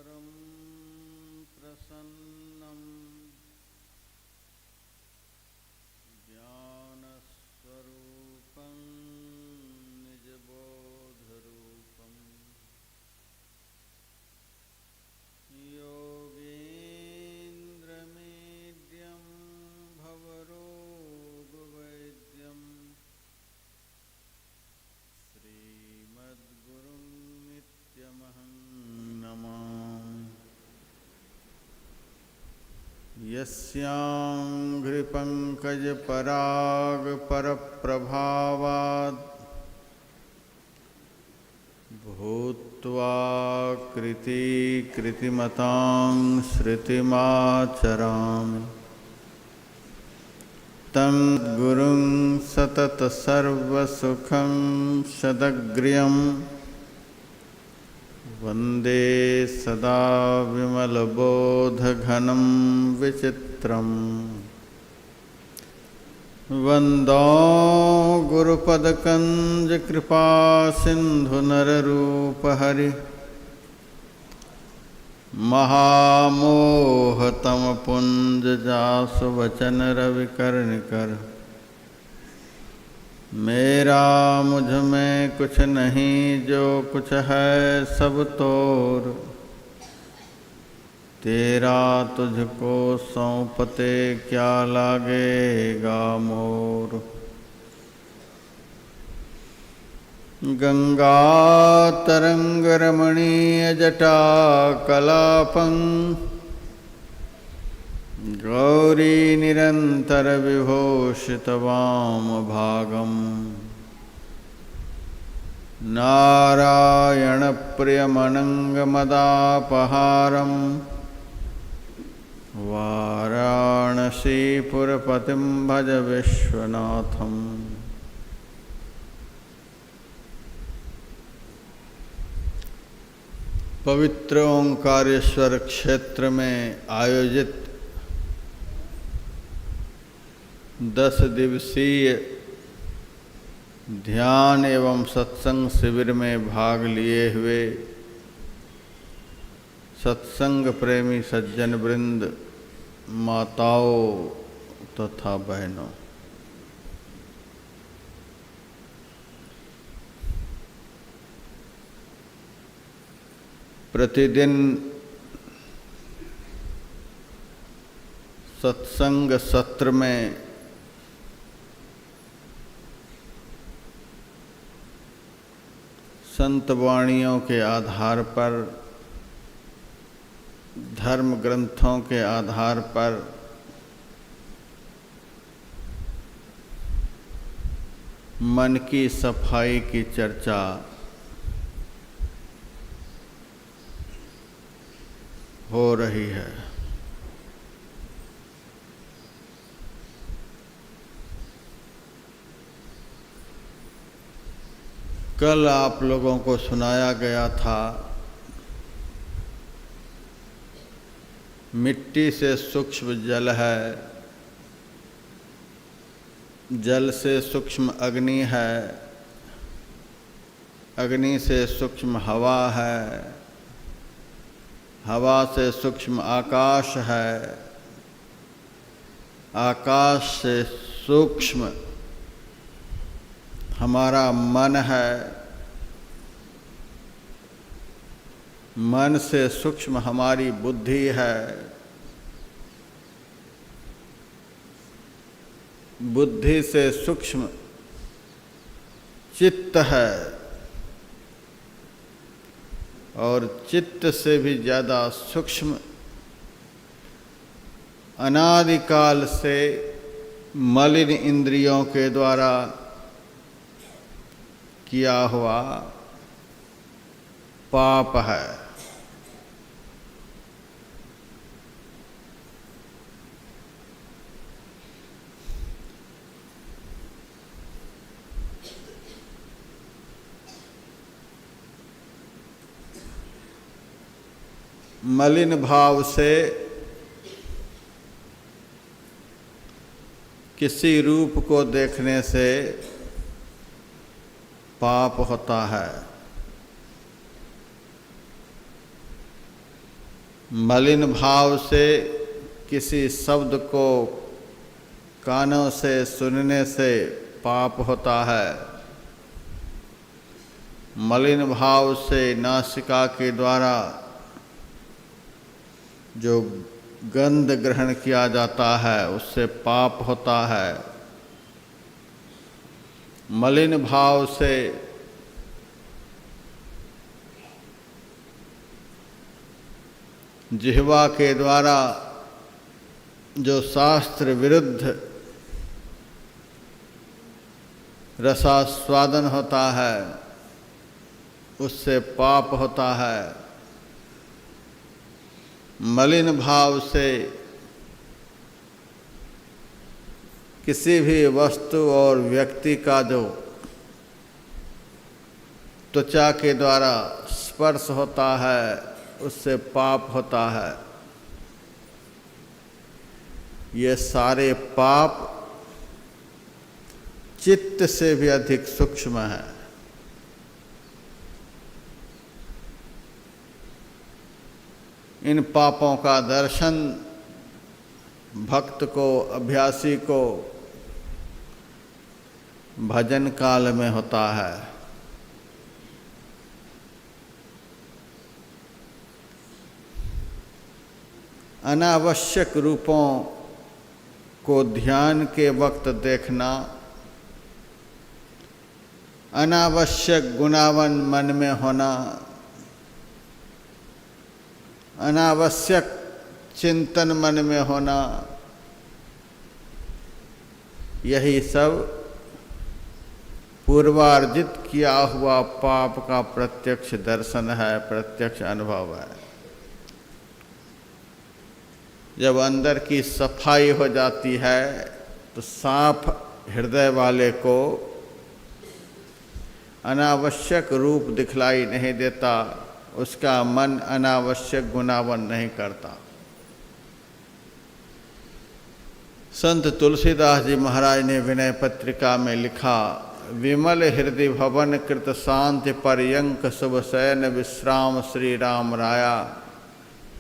परं प्रसन्नं ज्ञानस्वरूपं निजबोधरूपं योगीन्द्रमीड्यं भवरोगवैद्यं श्रीमद्गुरुं नित्यमहं नमामि। यस्याङ्घ्रिपङ्कजपरागपरप्रभावात् भूत्वा कृतिमतां श्रुतिमाचरामि तं गुरुं सततसर्वसुखं सदग्र्यं वन्दे सदा विमलबोधघनं विचित्रम् वन्दो गुरुपदकञ्जकृपासिन्धुनररूपहरि महामोहतमपुञ्जजासुवचनरविकर्णिकर मेरा मुझ में कुछ नहीं जो कुछ है सब तोर तेरा तुझको सौंपते क्या लागेगा मोर। गंगा तरंग रमणीय जटा कलापं गौरी निरंतर विभूषित वाम भागम नारायण प्रियमनंगमदापहारं वाराणसीपुरपतिं भज विश्वनाथम्। पवित्र ओंकारेश्वर क्षेत्र में आयोजित 10 दिवसीय ध्यान एवं सत्संग शिविर में भाग लिए हुए सत्संग प्रेमी सज्जन वृंद, माताओं तथा बहनों, प्रतिदिन सत्संग सत्र में संत वाणियों के आधार पर, धर्म ग्रंथों के आधार पर मन की सफाई की चर्चा हो रही है। कल आप लोगों को सुनाया गया था मिट्टी से सूक्ष्म जल है, जल से सूक्ष्म अग्नि है, अग्नि से सूक्ष्म हवा है, हवा से सूक्ष्म आकाश है, आकाश से सूक्ष्म हमारा मन है, मन से सूक्ष्म हमारी बुद्धि है, बुद्धि से सूक्ष्म चित्त है और चित्त से भी ज़्यादा सूक्ष्म अनादिकाल से मलिन इंद्रियों के द्वारा किया हुआ पाप है। मलिन भाव से किसी रूप को देखने से पाप होता है। मलिन भाव से किसी शब्द को कानों से सुनने से पाप होता है। मलिन भाव से नासिका के द्वारा जो गंध ग्रहण किया जाता है उससे पाप होता है। मलिन भाव से जिह्वा के द्वारा जो शास्त्र विरुद्ध रसास्वादन होता है उससे पाप होता है। मलिन भाव से किसी भी वस्तु और व्यक्ति का जो त्वचा के द्वारा स्पर्श होता है उससे पाप होता है। ये सारे पाप चित्त से भी अधिक सूक्ष्म है। इन पापों का दर्शन भक्त को, अभ्यासी को भजन काल में होता है। अनावश्यक रूपों को ध्यान के वक्त देखना, अनावश्यक गुणावन मन में होना, अनावश्यक चिंतन मन में होना, यही सब पूर्वार्जित किया हुआ पाप का प्रत्यक्ष दर्शन है, प्रत्यक्ष अनुभव है। जब अंदर की सफाई हो जाती है तो साफ हृदय वाले को अनावश्यक रूप दिखलाई नहीं देता, उसका मन अनावश्यक गुणावन नहीं करता। संत तुलसीदास जी महाराज ने विनय पत्रिका में लिखा, विमल हृदय भवन कृत शांति पर्यंक शुभ शयन विश्राम श्री राम राया,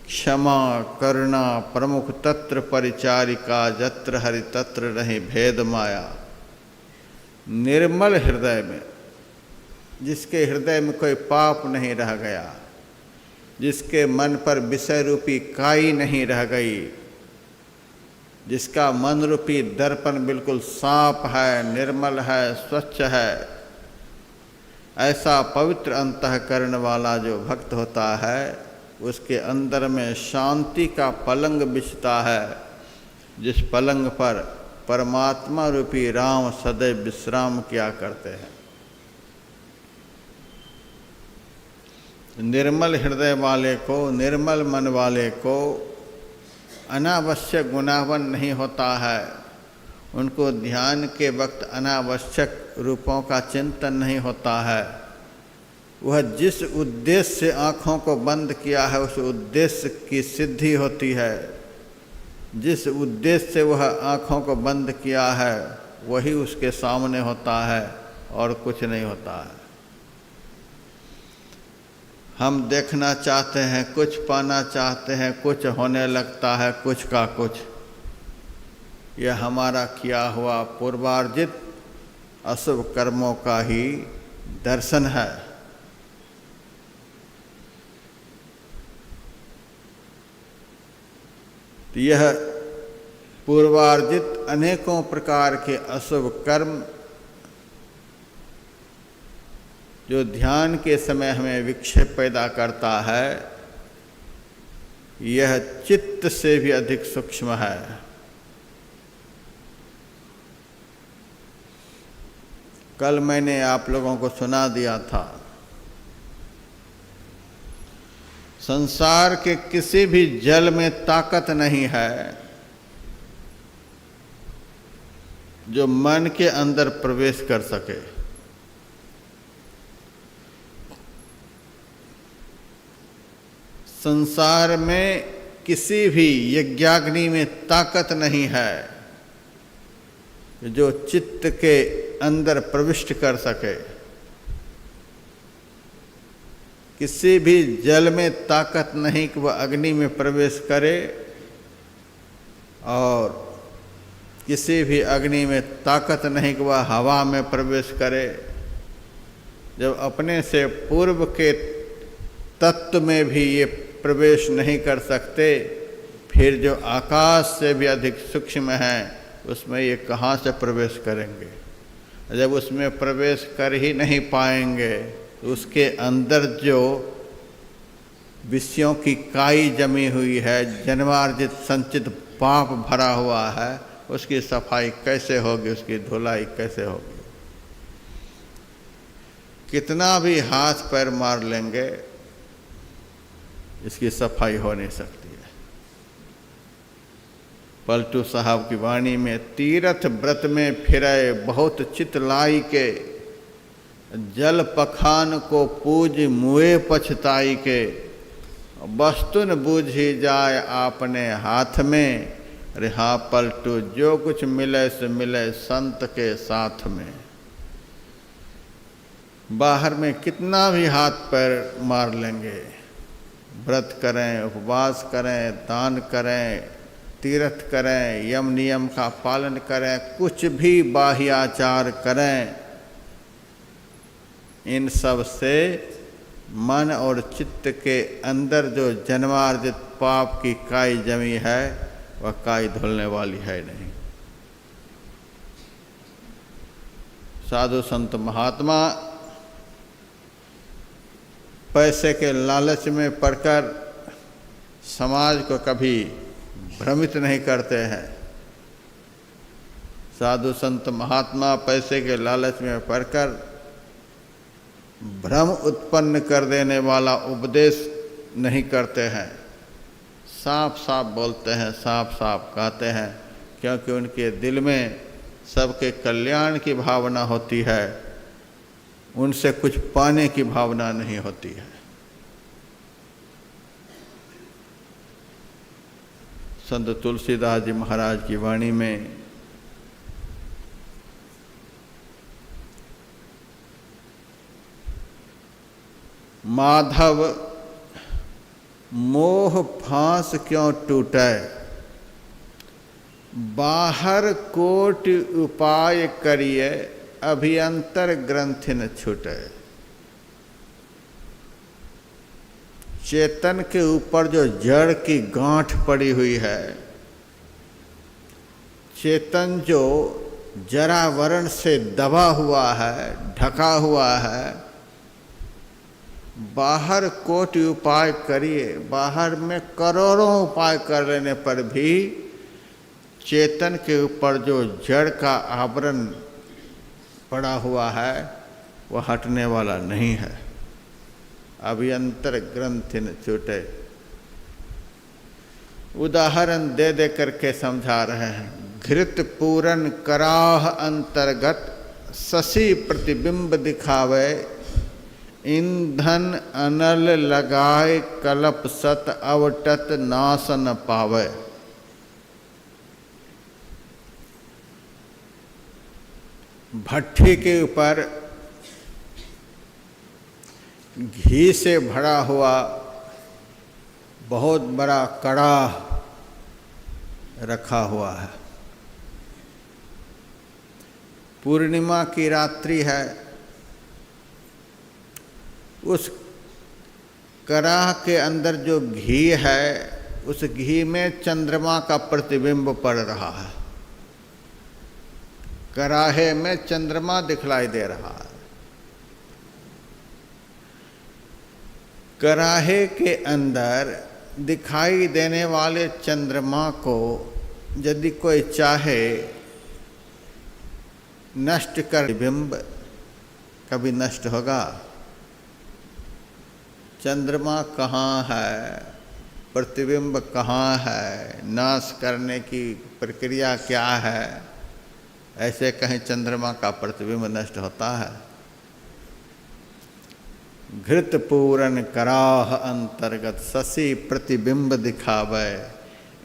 क्षमा करुणा प्रमुख तत्र परिचारिका, जत्र हरि तत्र रही भेद माया। निर्मल हृदय में, जिसके हृदय में कोई पाप नहीं रह गया, जिसके मन पर विषय रूपी काई नहीं रह गई, जिसका मन रूपी दर्पण बिल्कुल साफ है, निर्मल है, स्वच्छ है, ऐसा पवित्र अंतःकरण वाला जो भक्त होता है उसके अंदर में शांति का पलंग बिछता है, जिस पलंग पर परमात्मा रूपी राम सदैव विश्राम किया करते हैं। निर्मल हृदय वाले को, निर्मल मन वाले को अनावश्यक गुणावन नहीं होता है। उनको ध्यान के वक्त अनावश्यक रूपों का चिंतन नहीं होता है। वह जिस उद्देश्य से आँखों को बंद किया है उस उद्देश्य की सिद्धि होती है। जिस उद्देश्य से वह आँखों को बंद किया है वही उसके सामने होता है और कुछ नहीं होता है। हम देखना चाहते हैं, कुछ पाना चाहते हैं, कुछ होने लगता है कुछ का कुछ। यह हमारा किया हुआ पूर्वार्जित अशुभ कर्मों का ही दर्शन है। यह पूर्वार्जित अनेकों प्रकार के अशुभ कर्म जो ध्यान के समय हमें विक्षेप पैदा करता है, यह चित्त से भी अधिक सूक्ष्म है। कल मैंने आप लोगों को सुना दिया था, संसार के किसी भी जल में ताकत नहीं है जो मन के अंदर प्रवेश कर सके। संसार में किसी भी यज्ञाग्नि में ताकत नहीं है जो चित्त के अंदर प्रविष्ट कर सके। किसी भी जल में ताकत नहीं कि वह अग्नि में प्रवेश करे, और किसी भी अग्नि में ताकत नहीं कि वह हवा में प्रवेश करे। जब अपने से पूर्व के तत्व में भी ये प्रवेश नहीं कर सकते, फिर जो आकाश से भी अधिक सूक्ष्म है उसमें ये कहाँ से प्रवेश करेंगे। जब उसमें प्रवेश कर ही नहीं पाएंगे तो उसके अंदर जो विषयों की काई जमी हुई है, जन्मार्जित संचित पाप भरा हुआ है, उसकी सफाई कैसे होगी, उसकी धुलाई कैसे होगी। कितना भी हाथ पैर मार लेंगे, इसकी सफाई हो नहीं सकती है। पलटू साहब की वाणी में, तीर्थ व्रत में फिरे बहुत चित लाई के, जल पखान को पूज मुए पछताई के, वस्तुन बूझी जाए आपने हाथ में। अरे हाँ पलटू, जो कुछ मिले से मिले संत के साथ में। बाहर में कितना भी हाथ पैर मार लेंगे, व्रत करें, उपवास करें, दान करें, तीर्थ करें, यम नियम का पालन करें, कुछ भी बाह्याचार करें, इन सब से मन और चित्त के अंदर जो जन्मार्जित पाप की काई जमी है, वह काई धुलने वाली है नहीं। साधु संत महात्मा पैसे के लालच में पड़कर समाज को कभी भ्रमित नहीं करते हैं। साधु संत महात्मा पैसे के लालच में पड़कर भ्रम उत्पन्न कर देने वाला उपदेश नहीं करते हैं। साफ साफ बोलते हैं, साफ साफ कहते हैं, क्योंकि उनके दिल में सबके कल्याण की भावना होती है, उनसे कुछ पाने की भावना नहीं होती है। संत तुलसीदास जी महाराज की वाणी में, माधव मोह फांस क्यों टूटे, बाहर कोट उपाय करिए, अभियंतर ग्रंथि न छूटे। चेतन के ऊपर जो जड़ की गांठ पड़ी हुई है, चेतन जो जरावरण से दबा हुआ है, ढका हुआ है, बाहर कोटि उपाय करिए, बाहर में करोड़ों उपाय कर लेने पर भी चेतन के ऊपर जो जड़ का आवरण पड़ा हुआ है वह हटने वाला नहीं है। अभियंतर ग्रंथि न छूटे। उदाहरण दे दे करके समझा रहे हैं। घृत पूरन कराह अंतर्गत, शशि प्रतिबिंब दिखावे, ईंधन अनल लगाए, कलप सत अवटत नाश न पावे। भट्ठी के ऊपर घी से भरा हुआ बहुत बड़ा कड़ाह रखा हुआ है। पूर्णिमा की रात्रि है, उस कड़ाह के अंदर जो घी है, उस घी में चंद्रमा का प्रतिबिंब पड़ रहा है। कड़ाहे में चंद्रमा दिखलाई दे रहा है। कड़ाहे के अंदर दिखाई देने वाले चंद्रमा को यदि कोई चाहे नष्ट कर, बिंब कभी नष्ट होगा? चंद्रमा कहाँ है, प्रतिबिंब कहाँ है, नाश करने की प्रक्रिया क्या है? ऐसे कहीं चंद्रमा का प्रतिबिंब नष्ट होता है? घृत पूरन कराह अंतर्गत, शशि प्रतिबिंब दिखावे,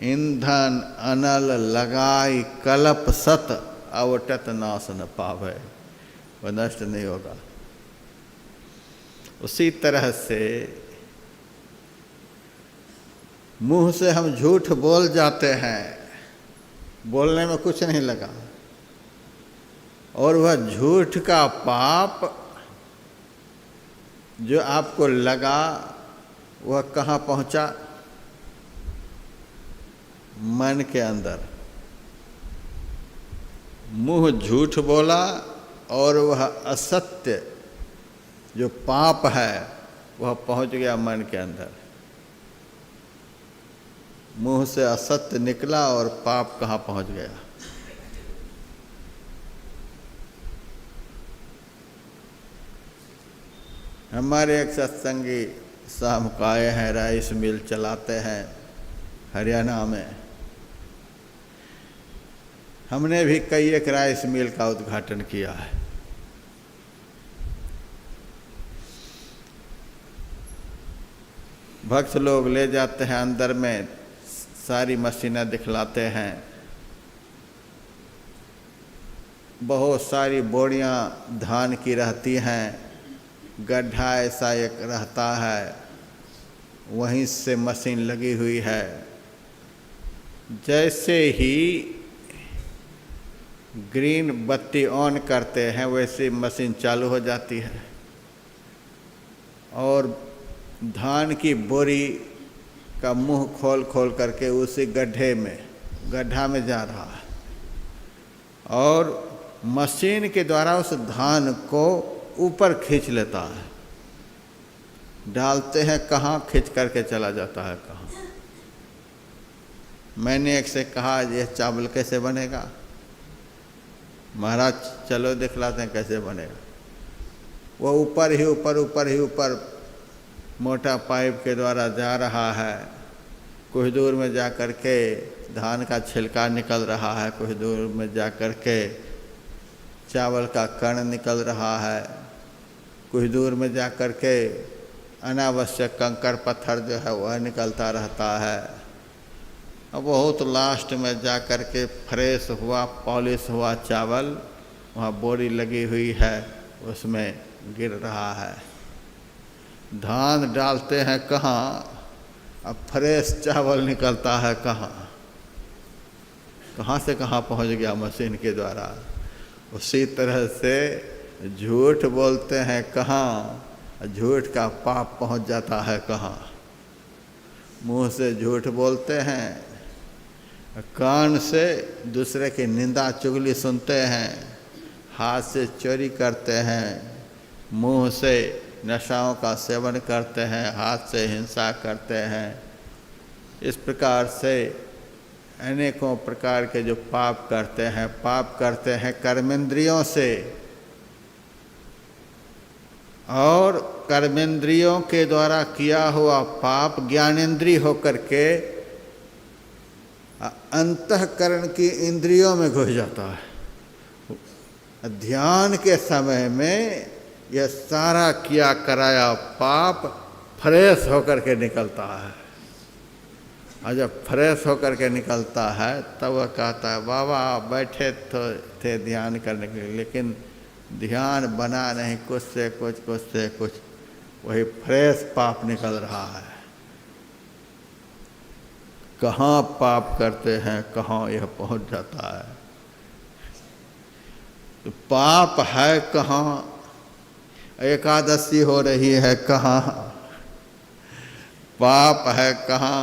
ईंधन अनल लगाई, कलप सत अवटत नाश न पावे। वह नष्ट नहीं होगा। उसी तरह से मुंह से हम झूठ बोल जाते हैं, बोलने में कुछ नहीं लगा, और वह झूठ का पाप जो आपको लगा वह कहाँ पहुंचा? मन के अंदर। मुंह झूठ बोला और वह असत्य जो पाप है वह पहुंच गया मन के अंदर। मुंह से असत्य निकला और पाप कहाँ पहुंच गया? हमारे एक सत्संगी सामकाय हैं, राइस मिल चलाते हैं हरियाणा में। हमने भी कई एक राइस मिल का उद्घाटन किया है। भक्त लोग ले जाते हैं, अंदर में सारी मशीनें दिखलाते हैं, बहुत सारी बोरियां धान की रहती हैं, गड्ढा ऐसा एक रहता है, वहीं से मशीन लगी हुई है। जैसे ही ग्रीन बत्ती ऑन करते हैं वैसे मशीन चालू हो जाती है और धान की बोरी का मुंह खोल खोल करके उसी गड्ढा में जा रहा है और मशीन के द्वारा उस धान को ऊपर खींच लेता है। डालते हैं कहाँ, खींच करके चला जाता है कहाँ। मैंने एक से कहा यह चावल कैसे बनेगा? महाराज चलो दिखलाते हैं कैसे बनेगा। वो ऊपर ही ऊपर मोटा पाइप के द्वारा जा रहा है। कुछ दूर में जा कर के धान का छिलका निकल रहा है, कुछ दूर में जा कर के चावल का कण निकल रहा है, कुछ दूर में जा कर के अनावश्यक कंकड़ पत्थर जो है वह निकलता रहता है। अब बहुत लास्ट में जा कर के फ्रेश हुआ, पॉलिश हुआ चावल वहाँ बोरी लगी हुई है उसमें गिर रहा है। धान डालते हैं कहाँ, अब फ्रेश चावल निकलता है कहाँ, कहाँ से कहाँ पहुँच गया मशीन के द्वारा। उसी तरह से झूठ बोलते हैं कहाँ, झूठ का पाप पहुँच जाता है कहाँ। मुंह से झूठ बोलते हैं, कान से दूसरे की निंदा चुगली सुनते हैं, हाथ से चोरी करते हैं, मुंह से नशाओं का सेवन करते हैं, हाथ से हिंसा करते हैं। इस प्रकार से अनेकों प्रकार के जो पाप करते हैं कर्मेंद्रियों से, और कर्मेंद्रियों के द्वारा किया हुआ पाप ज्ञानेंद्रिय होकर के अंतःकरण की इंद्रियों में घुस जाता है। ध्यान के समय में यह सारा किया कराया पाप फ्रेश होकर के निकलता है, और जब फ्रेश होकर के निकलता है तब वह कहता है बाबा बैठे थे ध्यान करने के लिए, लेकिन ध्यान बना नहीं, कुछ से कुछ वही फ्रेश पाप निकल रहा है। कहाँ पाप करते हैं, कहाँ यह पहुंच जाता है। तो पाप है कहाँ, एकादशी हो रही है कहाँ, पाप है कहाँ,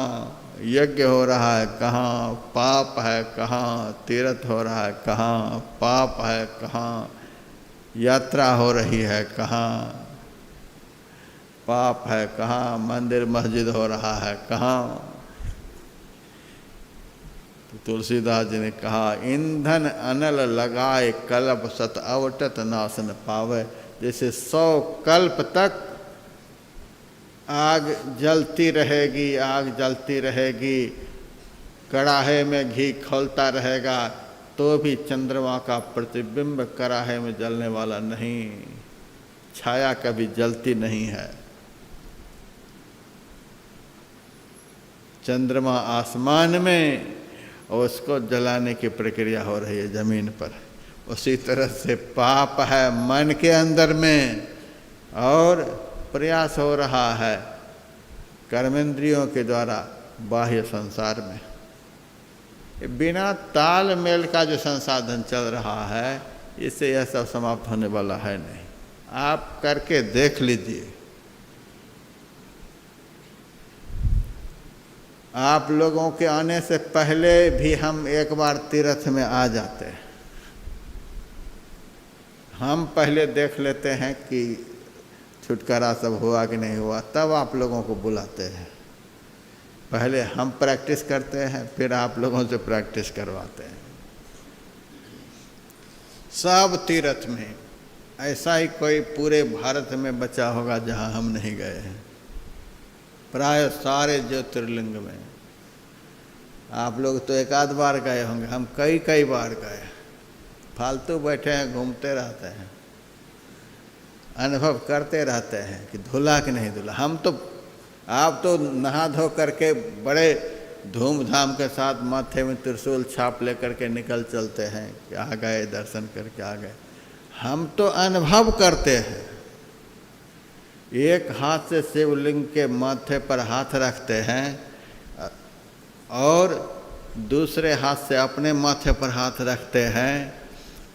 यज्ञ हो रहा है कहाँ, पाप है कहाँ, तीर्थ हो रहा है कहाँ, पाप है कहाँ, यात्रा हो रही है कहाँ, पाप है कहाँ, मंदिर मस्जिद हो रहा है कहाँ। तो तुलसीदास जी ने कहा ईंधन अनल लगाए कल्प सत अवटत नासन पावे। जैसे 100 कल्प तक आग जलती रहेगी, कड़ाहे में घी खौलता रहेगा, तो भी चंद्रमा का प्रतिबिंब कड़ाहे में जलने वाला नहीं, छाया कभी जलती नहीं है। चंद्रमा आसमान में और उसको जलाने की प्रक्रिया हो रही है जमीन पर। उसी तरह से पाप है मन के अंदर में और प्रयास हो रहा है कर्मेंद्रियों के द्वारा बाह्य संसार में। बिना तालमेल का जो संसाधन चल रहा है, इससे यह सब समाप्त होने वाला है नहीं। आप करके देख लीजिए। आप लोगों के आने से पहले भी हम एक बार तीर्थ में आ जाते हैं। हम पहले देख लेते हैं कि छुटकारा सब हुआ कि नहीं हुआ, तब आप लोगों को बुलाते हैं। पहले हम प्रैक्टिस करते हैं, फिर आप लोगों से प्रैक्टिस करवाते हैं। सब तीर्थ में ऐसा ही कोई पूरे भारत में बचा होगा जहां हम नहीं गए हैं। प्राय सारे ज्योतिर्लिंग में आप लोग तो एक आध बार गए होंगे, हम कई कई बार गए। फालतू बैठे हैं, घूमते रहते हैं, अनुभव करते रहते हैं कि धुला कि नहीं धुला। हम तो, आप तो नहा धो करके बड़े धूमधाम के साथ माथे में त्रिशूल छाप लेकर के निकल चलते हैं कि आ गए, दर्शन करके आ गए। हम तो अनुभव करते हैं। एक हाथ से शिवलिंग के माथे पर हाथ रखते हैं और दूसरे हाथ से अपने माथे पर हाथ रखते हैं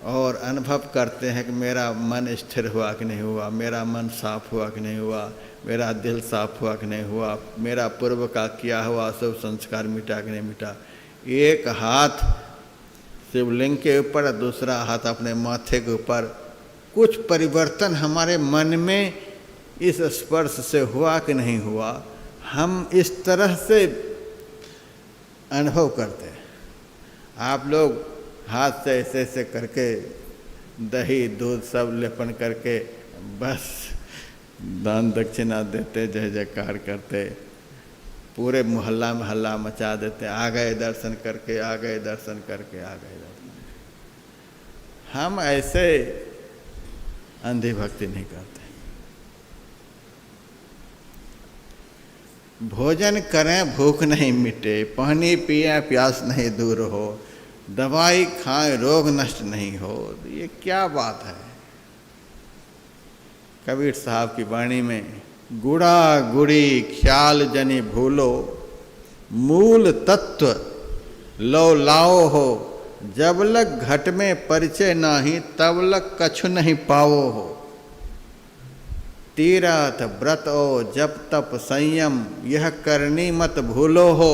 और अनुभव करते हैं कि मेरा मन स्थिर हुआ कि नहीं हुआ, मेरा मन साफ हुआ कि नहीं हुआ, मेरा दिल साफ हुआ कि नहीं हुआ, मेरा पूर्व का किया हुआ सब संस्कार मिटा कि नहीं मिटा। एक हाथ शिवलिंग के ऊपर, दूसरा हाथ अपने माथे के ऊपर। कुछ परिवर्तन हमारे मन में इस स्पर्श से हुआ कि नहीं हुआ, हम इस तरह से अनुभव करते हैं। आप लोग हाथ से ऐसे ऐसे करके दही दूध सब लेपन करके बस दान दक्षिणा देते, जय जयकार करते, पूरे मोहल्ला में हल्ला मचा देते, आ गए दर्शन करके, आ गए दर्शन करके, आ गए दर्शन। हम ऐसे अंधी भक्ति नहीं करते। भोजन करें भूख नहीं मिटे, पानी पिए प्यास नहीं दूर हो, दवाई खाएं रोग नष्ट नहीं हो। ये क्या बात है। कबीर साहब की वाणी में, गुड़ा गुड़ी ख्याल जनी भूलो, मूल तत्व लो लाओ हो, जब लग घट में परिचय नाही, तब लग कछु नहीं पाओ हो। तीरथ व्रत ओ जप तप संयम, यह करनी मत भूलो हो,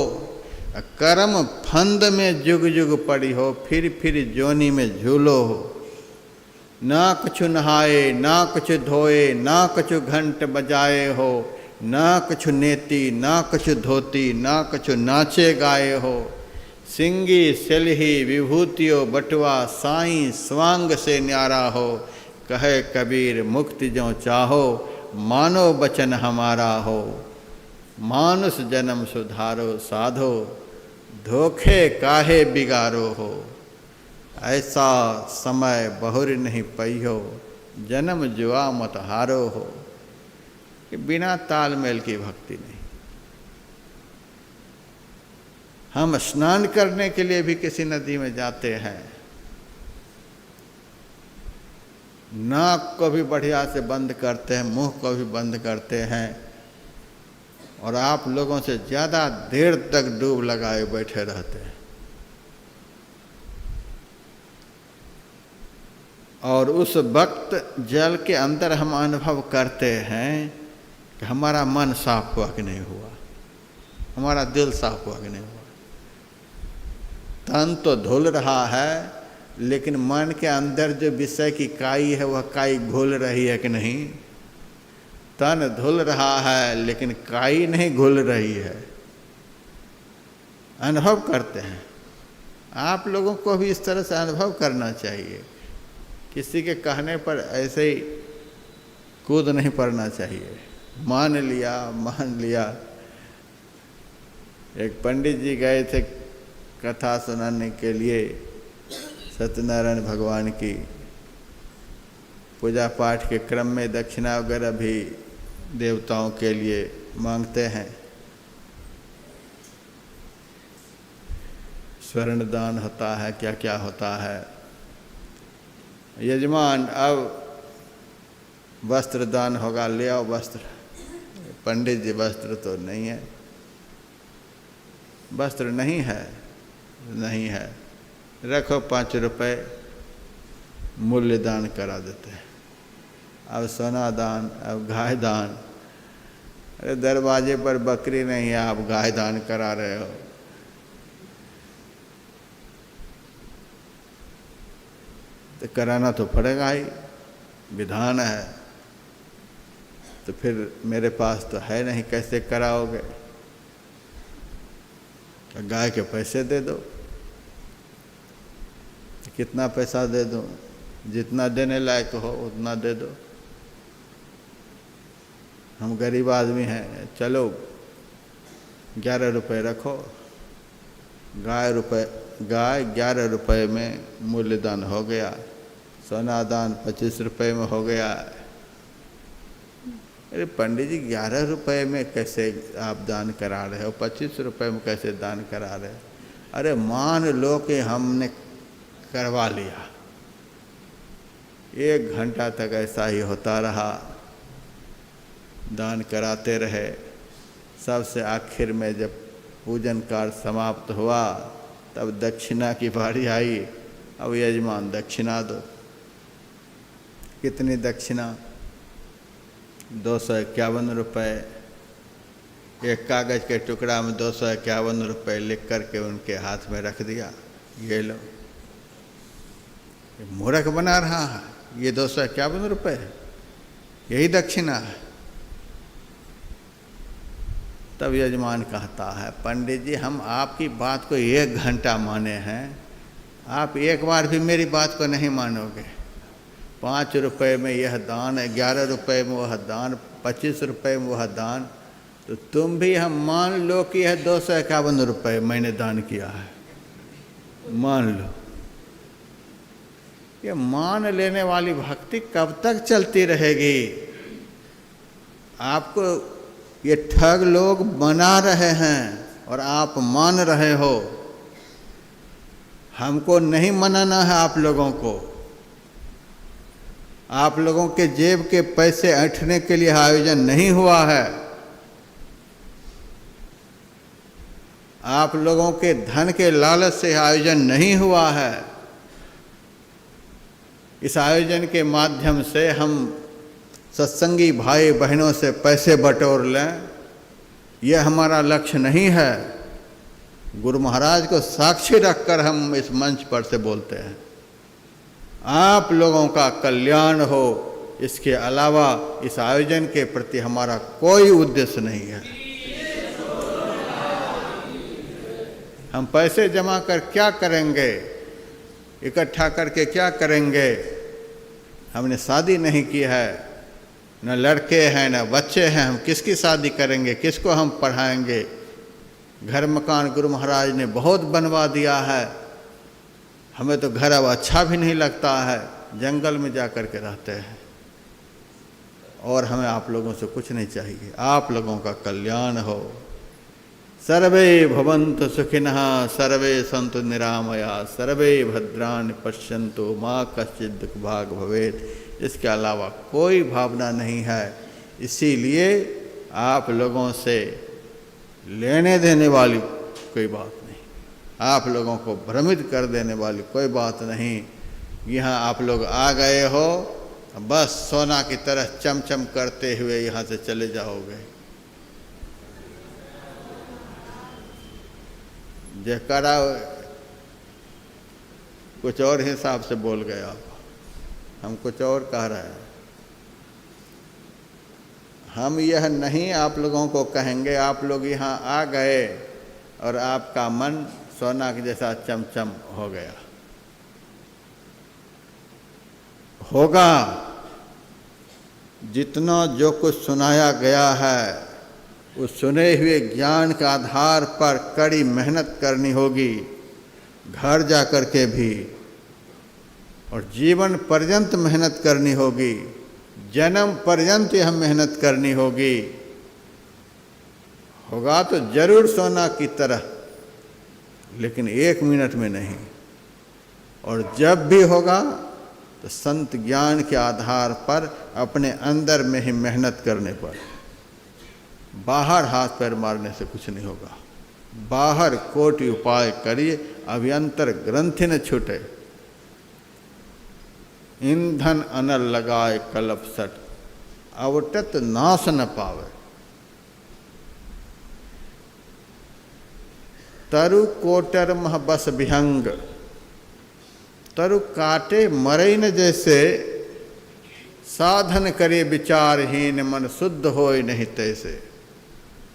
कर्म फंद में जुग जुग पड़ी हो, फिर जोनी में झूलो हो। ना कुछ नहाए ना कुछ धोए, ना कुछ घंट बजाए हो, ना कुछ नेति ना कुछ धोती, ना कुछ नाचे गाए हो। सिंगी सिलही विभूतियो बटवा, साईं स्वांग से न्यारा हो, कहे कबीर मुक्ति जो चाहो, मानो बचन हमारा हो। मानुष जन्म सुधारो साधो, धोखे काहे बिगारो हो। ऐसा समय बहुर नहीं पहियो, जन्म जुआ मत हारो हो। कि बिना तालमेल की भक्ति नहीं। हम स्नान करने के लिए भी किसी नदी में जाते हैं, नाक को भी बढ़िया से बंद करते हैं, मुंह को भी बंद करते हैं, और आप लोगों से ज़्यादा देर तक डूब लगाए बैठे रहते हैं। और उस वक्त जल के अंदर हम अनुभव करते हैं कि हमारा मन साफ हुआ कि नहीं हुआ, हमारा दिल साफ हुआ कि नहीं हुआ। तन तो धुल रहा है, लेकिन मन के अंदर जो विषय की काई है वह काई घुल रही है कि नहीं। तन धुल रहा है लेकिन काई नहीं घुल रही है। अनुभव करते हैं। आप लोगों को भी इस तरह से अनुभव करना चाहिए। किसी के कहने पर ऐसे ही कूद नहीं पड़ना चाहिए। मान लिया। एक पंडित जी गए थे कथा सुनाने के लिए, सत्यनारायण भगवान की पूजा पाठ के क्रम में दक्षिणा वगैरह भी देवताओं के लिए मांगते हैं। स्वर्ण दान होता है, क्या क्या होता है। यजमान अब वस्त्र दान होगा, ले आओ वस्त्र। पंडित जी वस्त्र तो नहीं है, वस्त्र नहीं है, नहीं है, रखो 5 रुपए मूल्य दान करा देते हैं। अब सोना दान, अब गाय दान। अरे दरवाजे पर बकरी नहीं है, आप गाय दान करा रहे हो। तो कराना तो पड़ेगा ही, विधान है। तो फिर मेरे पास तो है नहीं, कैसे कराओगे? तो गाय के पैसे दे दो। कितना पैसा दे दूं? जितना देने लायक हो उतना दे दो। हम गरीब आदमी हैं, चलो 11 रुपये रखो। गाय 11 रुपये में मूल्य दान हो गया। सोना दान 25 रुपये में हो गया। अरे पंडित जी 11 रुपये में कैसे आप दान करा रहे हो? 25 रुपये में कैसे दान करा रहे हो? अरे मान लो कि हमने करवा लिया, 1 घंटा तक ऐसा ही होता रहा, दान कराते रहे। सबसे आखिर में जब पूजन कार्य समाप्त हुआ तब दक्षिणा की बारी आई। अब यजमान दक्षिणा दो। कितनी दक्षिणा? 251 रुपये। एक कागज़ के टुकड़ा में 251 रुपये लिख करके उनके हाथ में रख दिया, ये लो। ये मूर्ख बना रहा है, ये 251 रुपये है, यही दक्षिणा है। तब यजमान कहता है, पंडित जी हम आपकी बात को 1 घंटा माने हैं, आप एक बार भी मेरी बात को नहीं मानोगे। 5 रुपये में यह दान, 11 रुपये में वह दान, 25 रुपये में वह दान, तो तुम भी हम मान लो कि यह 251 रुपये मैंने दान किया है, मान लो। ये मान लेने वाली भक्ति कब तक चलती रहेगी? आपको ये ठग लोग बना रहे हैं और आप मान रहे हो। हमको नहीं मनाना है आप लोगों को। आप लोगों के जेब के पैसे ऐंठने के लिए आयोजन नहीं हुआ है। आप लोगों के धन के लालच से आयोजन नहीं हुआ है। इस आयोजन के माध्यम से हम सत्संगी भाई बहनों से पैसे बटोर लें, यह हमारा लक्ष्य नहीं है। गुरु महाराज को साक्षी रखकर हम इस मंच पर से बोलते हैं, आप लोगों का कल्याण हो, इसके अलावा इस आयोजन के प्रति हमारा कोई उद्देश्य नहीं है। हम पैसे जमा कर क्या करेंगे? इकट्ठा करके क्या करेंगे? हमने शादी नहीं की है, न लड़के हैं न बच्चे हैं, हम किसकी शादी करेंगे? किसको हम पढ़ाएंगे? घर मकान गुरु महाराज ने बहुत बनवा दिया है, हमें तो घर अब अच्छा भी नहीं लगता है, जंगल में जा कर के रहते हैं। और हमें आप लोगों से कुछ नहीं चाहिए, आप लोगों का कल्याण हो। सर्वे भवन्तु सुखिनः, सर्वे सन्तु निरामया, सर्वे भद्राणि पश्यन्तु, मा कश्चित् दुःख भाग् भवेत्। इसके अलावा कोई भावना नहीं है। इसीलिए आप लोगों से लेने देने वाली कोई बात नहीं, आप लोगों को भ्रमित कर देने वाली कोई बात नहीं। यहाँ आप लोग आ गए हो, बस सोना की तरह चमचम करते हुए यहाँ से चले जाओगे। जयकारा कुछ और हिसाब से बोल गए आप, हम कुछ और कह रहे हैं। हम यह नहीं आप लोगों को कहेंगे, आप लोग यहाँ आ गए और आपका मन सोना के जैसा चमचम हो गया। होगा जितना जो कुछ सुनाया गया है उस सुने हुए ज्ञान के आधार पर कड़ी मेहनत करनी होगी, घर जा कर के भी, और जीवन पर्यंत मेहनत करनी होगी, जन्म पर्यंत यह मेहनत करनी होगी। होगा तो जरूर सोना की तरह, लेकिन 1 मिनट में नहीं। और जब भी होगा तो संत ज्ञान के आधार पर, अपने अंदर में ही मेहनत करने पर। बाहर हाथ पैर मारने से कुछ नहीं होगा। बाहर कोटि उपाय करिए, अभ्यंतर ग्रंथि न छूटे। ईंधन अनल लगाए कलप सट, अवटत नाश न पावे। तरु कोटर मह बस विहंग, तरु काटे मरे न जैसे, साधन करे विचारहीन मन शुद्ध होय नहीं तैसे।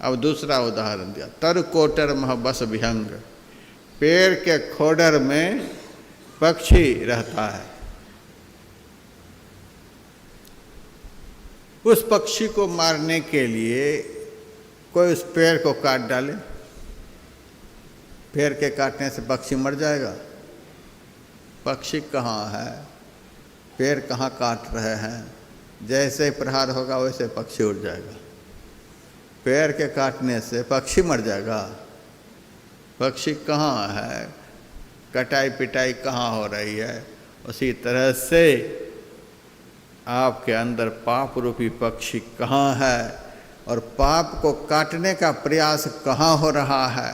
अब दूसरा उदाहरण दिया, तरु कोटर मह बस विहंग, पेड़ के खोडर में पक्षी रहता है, उस पक्षी को मारने के लिए कोई उस पेड़ को काट डाले, पेड़ के काटने से पक्षी मर जाएगा? पक्षी कहाँ है, पेड़ कहाँ काट रहे हैं, जैसे ही प्रहार होगा वैसे पक्षी उड़ जाएगा। पेड़ के काटने से पक्षी मर जाएगा? पक्षी कहाँ है, कटाई पिटाई कहाँ हो रही है? उसी तरह से आपके अंदर पाप रूपी पक्षी कहाँ है और पाप को काटने का प्रयास कहाँ हो रहा है।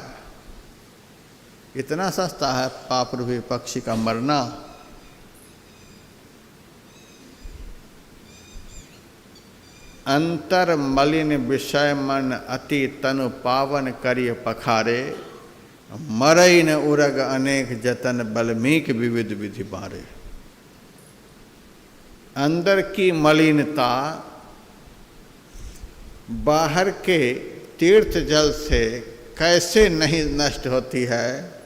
इतना सस्ता है पाप रूपी पक्षी का मरना। अंतर मलिन विषय मन अति तनु पावन करिय पखारे, मरई न उरग अनेक जतन बल्मीक विविध विधि मारे। अंदर की मलिनता बाहर के तीर्थ जल से कैसे नहीं नष्ट होती है?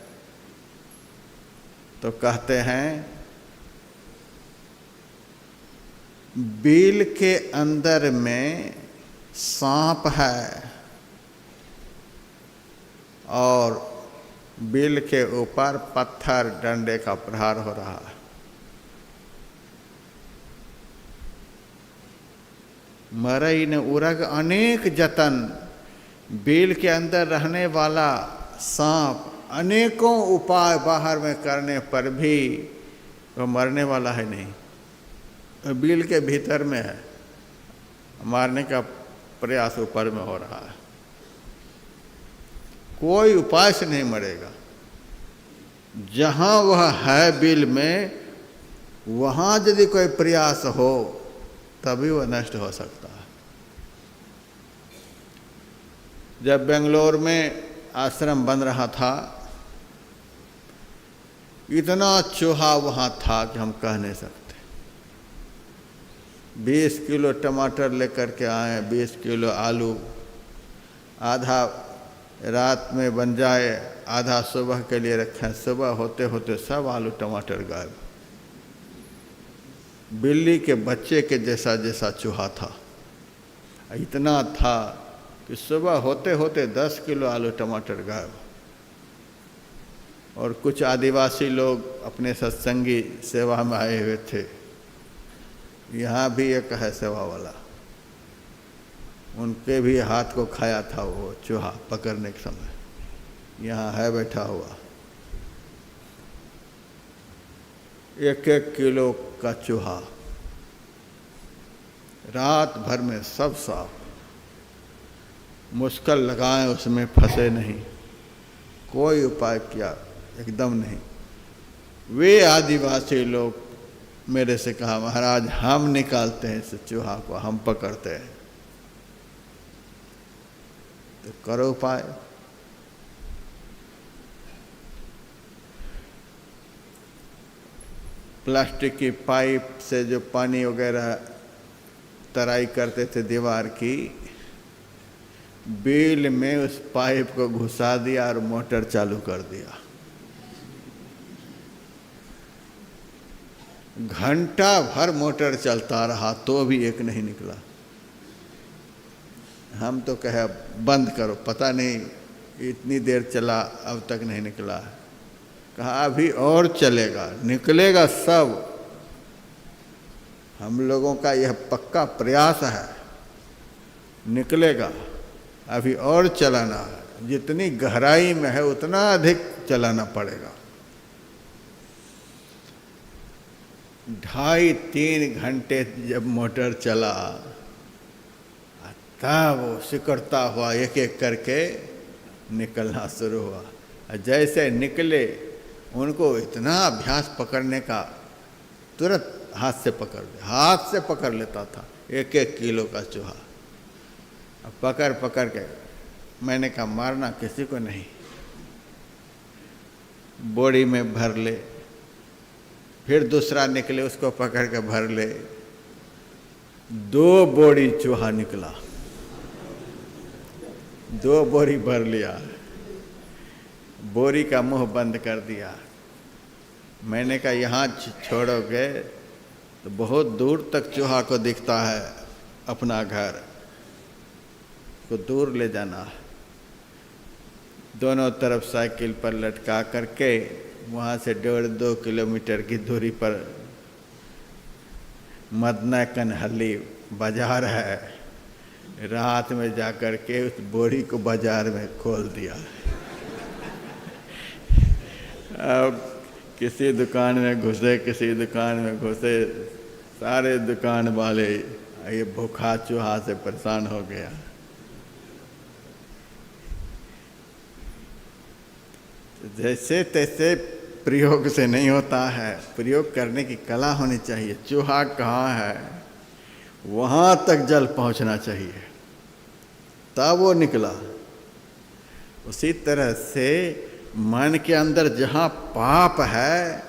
तो कहते हैं बिल के अंदर में सांप है और बिल के ऊपर पत्थर डंडे का प्रहार हो रहा है। मरई न उरग अनेक जतन, बिल के अंदर रहने वाला सांप अनेकों उपाय बाहर में करने पर भी वो मरने वाला है नहीं, बिल के भीतर में है, मारने का प्रयास ऊपर में हो रहा है। कोई उपाय से नहीं मरेगा। जहाँ वह है बिल में, वहाँ यदि कोई प्रयास हो तभी वह नष्ट हो सकता है। जब बेंगलोर में आश्रम बन रहा था, इतना चूहा वहाँ था कि हम कह नहीं सकते। 20 किलो टमाटर लेकर के आए, 20 किलो आलू, आधा रात में बन जाए, आधा सुबह के लिए रखें, सुबह होते होते सब आलू टमाटर गायब। बिल्ली के बच्चे के जैसा जैसा चूहा था, इतना था कि सुबह होते होते 10 किलो आलू टमाटर गायब। और कुछ आदिवासी लोग अपने सत्संगी सेवा में आए हुए थे, यहाँ भी एक है सेवा वाला, उनके भी हाथ को खाया था वो चूहा पकड़ने के समय। यहाँ है बैठा हुआ, 1-1 किलो का चूहा, रात भर में सब साफ, मुश्किल लगाए उसमें फंसे नहीं, कोई उपाय किया एकदम नहीं। वे आदिवासी लोग मेरे से कहा, महाराज हम निकालते हैं इस चूहा को, हम पकड़ते हैं। तो करो उपाय। प्लास्टिक की पाइप से जो पानी वगैरह तराई करते थे दीवार की, बिल में उस पाइप को घुसा दिया और मोटर चालू कर दिया। घंटा भर मोटर चलता रहा तो भी एक नहीं निकला। हम तो कहे बंद करो, पता नहीं इतनी देर चला अब तक नहीं निकला है। कहा अभी और चलेगा, निकलेगा सब। हम लोगों का यह पक्का प्रयास है, निकलेगा, अभी और चलाना है, जितनी गहराई में है उतना अधिक चलाना पड़ेगा। 2.5-3 घंटे जब मोटर चला तब वो सिकुड़ता हुआ एक एक करके निकलना शुरू हुआ। जैसे निकले उनको इतना अभ्यास पकड़ने का, तुरंत हाथ से पकड़ लेता था 1-1 किलो का चूहा। अब पकड़ के मैंने कहा मारना किसी को नहीं, बोरी में भर ले। फिर दूसरा निकले, उसको पकड़ के भर ले। 2 बोरी चूहा निकला, 2 बोरी भर लिया, बोरी का मुंह बंद कर दिया। मैंने कहा यहाँ छोड़ोगे तो बहुत दूर तक चूहा को दिखता है अपना घर, को दूर ले जाना। दोनों तरफ साइकिल पर लटका करके वहाँ से 1.5-2 किलोमीटर की दूरी पर मदनाकनहल्ली बाजार है, रात में जाकर के उस बोरी को बाजार में खोल दिया। अब किसी दुकान में घुसे, सारे दुकान वाले ये भूखा चूहा से परेशान हो गया। जैसे तैसे प्रयोग से नहीं होता है, प्रयोग करने की कला होनी चाहिए। चूहा कहाँ है वहाँ तक जल पहुँचना चाहिए, तब वो निकला। उसी तरह से मन के अंदर जहाँ पाप है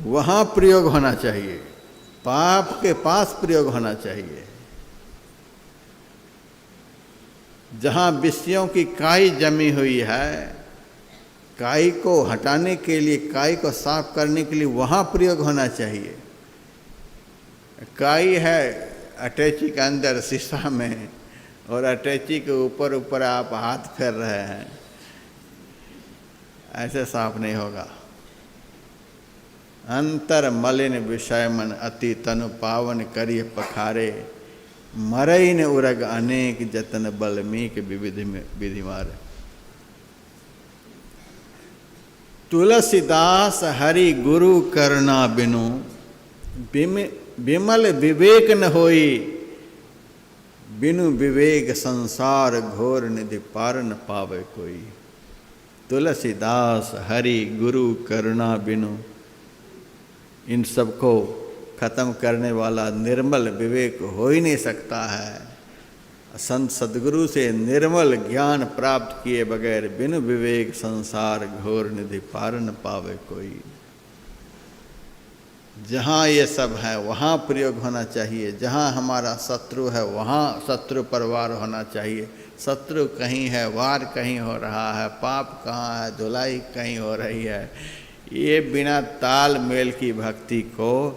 वहाँ प्रयोग होना चाहिए, पाप के पास प्रयोग होना चाहिए। जहाँ विषयों की काई जमी हुई है, काई को हटाने के लिए, काई को साफ करने के लिए वहाँ प्रयोग होना चाहिए। काई है अटैची के अंदर शीशा में, और अटैची के ऊपर आप हाथ फेर रहे हैं, ऐसे साफ नहीं होगा। अंतर मलिन विषय मन अति तनु पावन करिय पखारे, मरई न उरग अनेक जतन बल्मीक विधि मारे। तुलसीदास हरि गुरु करुणा बिनु, विमल विवेक न होई, बिनु विवेक संसार घोर निधि पार न पावे कोई। तुलसीदास हरि गुरु करुणा बिनु, इन सबको खत्म करने वाला निर्मल विवेक हो ही नहीं सकता है। संत सद्गुरु से निर्मल ज्ञान प्राप्त किए बगैर बिनु विवेक संसार घोर निधि पार न पावे कोई। जहाँ ये सब है वहाँ प्रयोग होना चाहिए। जहाँ हमारा शत्रु है वहाँ शत्रु पर वार होना चाहिए। शत्रु कहीं है, वार कहीं हो रहा है, पाप कहाँ है, धुलाई कहीं हो रही है। ये बिना ताल मेल की भक्ति को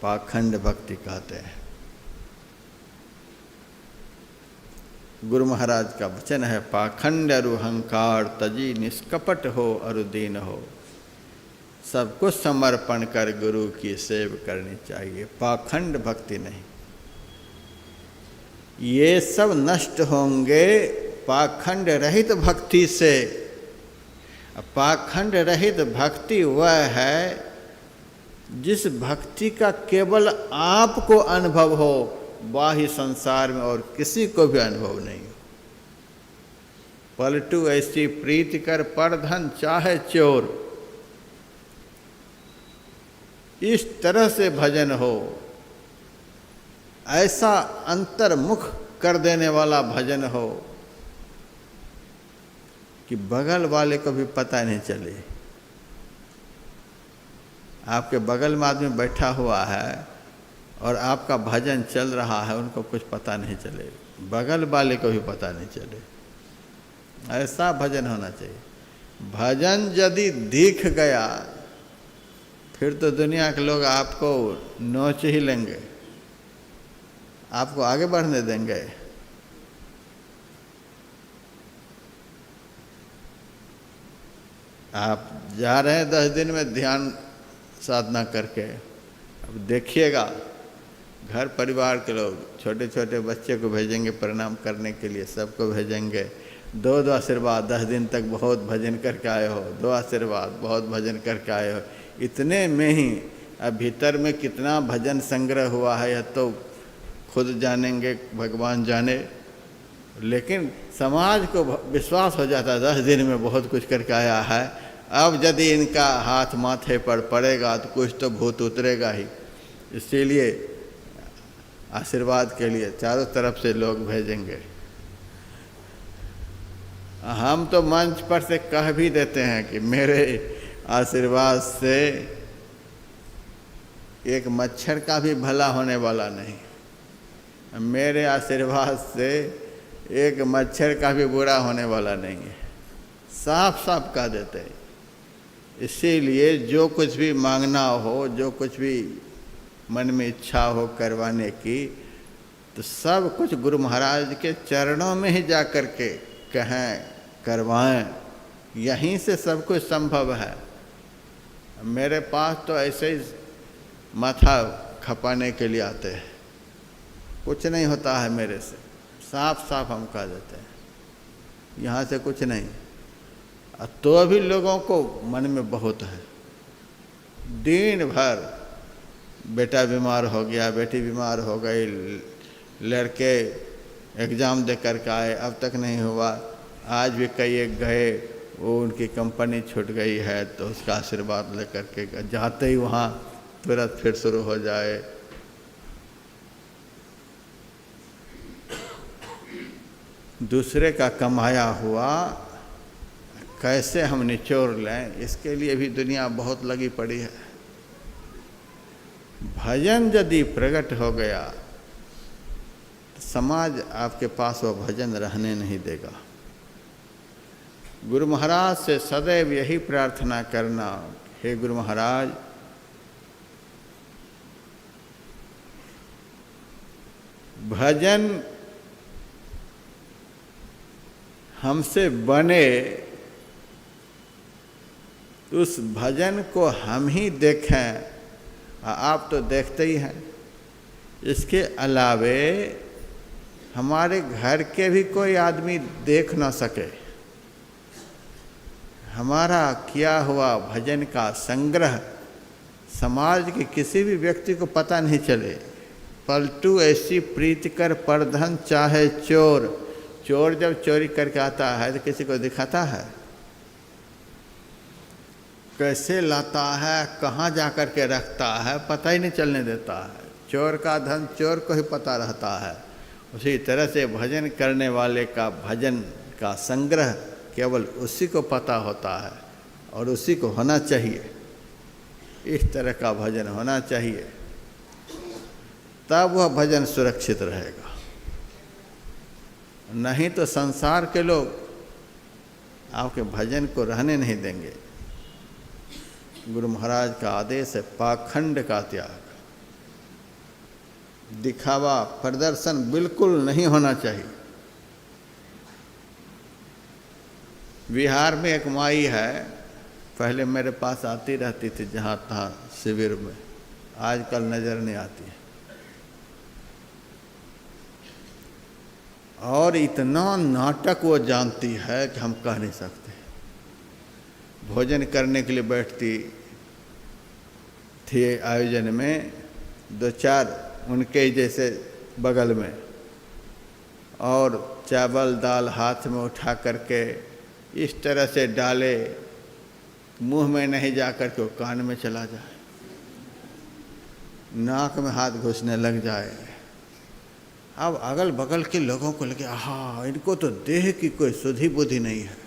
पाखंड भक्ति कहते हैं। गुरु महाराज का वचन है, पाखंड अरु अहंकार तजी, निष्कपट हो अरु दीन हो। सब कुछ समर्पण कर गुरु की सेवा करनी चाहिए, पाखंड भक्ति नहीं। ये सब नष्ट होंगे पाखंड रहित भक्ति से। पाखंड रहित भक्ति वह है जिस भक्ति का केवल आपको अनुभव हो, बाह्य संसार में और किसी को भी अनुभव नहीं हो। पलटू ऐसी प्रीति कर पर धन चाहे चोर, इस तरह से भजन हो, ऐसा अंतर्मुख कर देने वाला भजन हो कि बगल वाले को भी पता नहीं चले। आपके बगल में आदमी बैठा हुआ है और आपका भजन चल रहा है, उनको कुछ पता नहीं चले, बगल वाले को भी पता नहीं चले। ऐसा भजन होना चाहिए। भजन यदि दिख गया फिर तो दुनिया के लोग आपको नोच ही लेंगे, आपको आगे बढ़ने देंगे। आप जा रहे हैं 10 दिन में ध्यान साधना करके, अब देखिएगा घर परिवार के लोग छोटे छोटे बच्चे को भेजेंगे प्रणाम करने के लिए, सबको भेजेंगे। 2 आशीर्वाद, 10 दिन तक बहुत भजन करके आए हो, 2 आशीर्वाद, बहुत भजन करके आए हो। इतने में ही अब भीतर में कितना भजन संग्रह हुआ है यह तो खुद जानेंगे, भगवान जाने। लेकिन समाज को विश्वास हो जाता है 10 दिन में बहुत कुछ करके आया है, अब यदि इनका हाथ माथे पर पड़ेगा तो कुछ तो भूत उतरेगा ही। इसीलिए आशीर्वाद के लिए चारों तरफ से लोग भेजेंगे। हम तो मंच पर से कह भी देते हैं कि मेरे आशीर्वाद से एक मच्छर का भी भला होने वाला नहीं, मेरे आशीर्वाद से एक मच्छर का भी बुरा होने वाला नहीं है, साफ साफ कह देते हैं। इसीलिए जो कुछ भी मांगना हो, जो कुछ भी मन में इच्छा हो करवाने की, तो सब कुछ गुरु महाराज के चरणों में ही जा कर के कहें, करवाएं, यहीं से सब कुछ संभव है। मेरे पास तो ऐसे ही माथा खपाने के लिए आते हैं, कुछ नहीं होता है मेरे से, साफ साफ हम कह देते हैं, यहाँ से कुछ नहीं। तो भी लोगों को मन में बहुत है, दिन भर बेटा बीमार हो गया, बेटी बीमार हो गई, लड़के एग्ज़ाम दे कर के आए अब तक नहीं हुआ, आज भी कई एक गए, वो उनकी कंपनी छूट गई है तो उसका आशीर्वाद लेकर के जाते ही वहाँ तुरंत फिर शुरू हो जाए। दूसरे का कमाया हुआ कैसे हम निचोड़ लें, इसके लिए भी दुनिया बहुत लगी पड़ी है। भजन यदि प्रकट हो गया तो समाज आपके पास वो भजन रहने नहीं देगा। गुरु महाराज से सदैव यही प्रार्थना करना, हे गुरु महाराज, भजन हमसे बने, उस भजन को हम ही देखें। आप तो देखते ही हैं, इसके अलावे हमारे घर के भी कोई आदमी देख ना सके। हमारा किया हुआ भजन का संग्रह समाज के किसी भी व्यक्ति को पता नहीं चले। पलटू ऐसी प्रीतिकर परधन चाहे चोर, चोर जब चोरी करके आता है तो किसी को दिखाता है, कैसे लाता है, कहाँ जा कर के रखता है, पता ही नहीं चलने देता है। चोर का धन चोर को ही पता रहता है। उसी तरह से भजन करने वाले का भजन का संग्रह केवल उसी को पता होता है और उसी को होना चाहिए। इस तरह का भजन होना चाहिए, तब वह भजन सुरक्षित रहेगा। नहीं तो संसार के लोग आपके भजन को रहने नहीं देंगे। गुरु महाराज का आदेश है पाखंड का त्याग, दिखावा प्रदर्शन बिल्कुल नहीं होना चाहिए। बिहार में एक माई है, पहले मेरे पास आती रहती थी जहाँ तहाँ शिविर में, आजकल नज़र नहीं आती है। और इतना नाटक वो जानती है कि हम कह नहीं सकते। भोजन करने के लिए बैठती थी आयोजन में, 2-4 उनके जैसे बगल में, और चावल दाल हाथ में उठा करके इस तरह से डाले, मुंह में नहीं जा कर के वो कान में चला जाए, नाक में हाथ घुसने लग जाए। अब अगल बगल के लोगों को लगे आहा, इनको तो देह की कोई सुधि बुद्धि नहीं है,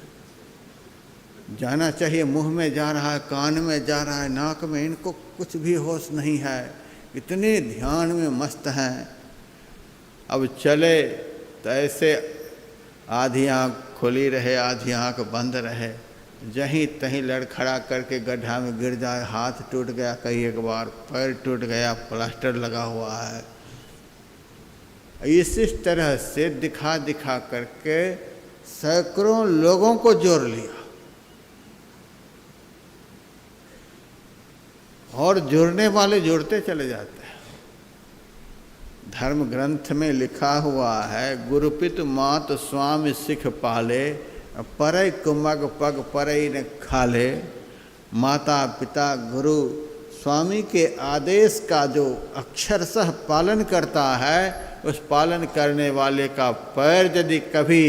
जाना चाहिए मुंह में जा रहा है, कान में जा रहा है, नाक में, इनको कुछ भी होश नहीं है, इतने ध्यान में मस्त हैं। अब चले तो ऐसे आधी आँख खुली रहे, आधी आँख बंद रहे, जहीं तहीं लड़खड़ा करके गड्ढा में गिर जाए, हाथ टूट गया कई एक बार, पैर टूट गया, प्लास्टर लगा हुआ है। इस तरह से दिखा दिखा करके सैकड़ों लोगों को जोड़ लिया, और जुड़ने वाले जुड़ते चले जाते हैं। धर्म ग्रंथ में लिखा हुआ है, गुरुपित मात स्वामी सिख पाले, परई कुमग पग परई न खाले। माता पिता गुरु स्वामी के आदेश का जो अक्षरशः पालन करता है, उस पालन करने वाले का पैर यदि कभी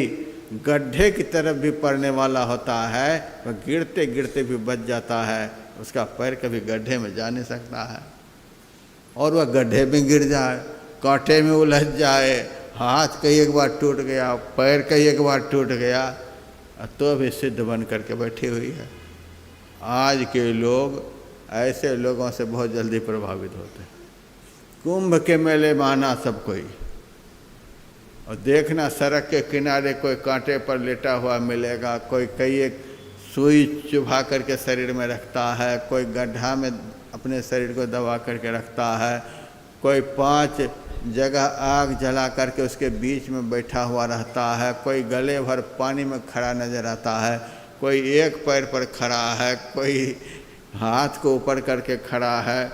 गड्ढे की तरफ भी पड़ने वाला होता है, वह गिरते गिरते भी बच जाता है, उसका पैर कभी गड्ढे में जा नहीं सकता है। और वह गड्ढे में गिर जाए, कांटे में उलझ जाए, हाथ कई एक बार टूट गया, पैर कई एक बार टूट गया, तो भी सिद्ध बन करके बैठी हुई है। आज के लोग ऐसे लोगों से बहुत जल्दी प्रभावित होते हैं। कुंभ के मेले में आना सब कोई, और देखना सड़क के किनारे कोई कांटे पर लेटा हुआ मिलेगा, कोई कई एक सुई चुभा करके शरीर में रखता है, कोई गड्ढा में अपने शरीर को दबा करके रखता है, कोई 5 जगह आग जला करके उसके बीच में बैठा हुआ रहता है, कोई गले भर पानी में खड़ा नजर आता है, कोई एक पैर पर खड़ा है, कोई हाथ को ऊपर करके खड़ा है।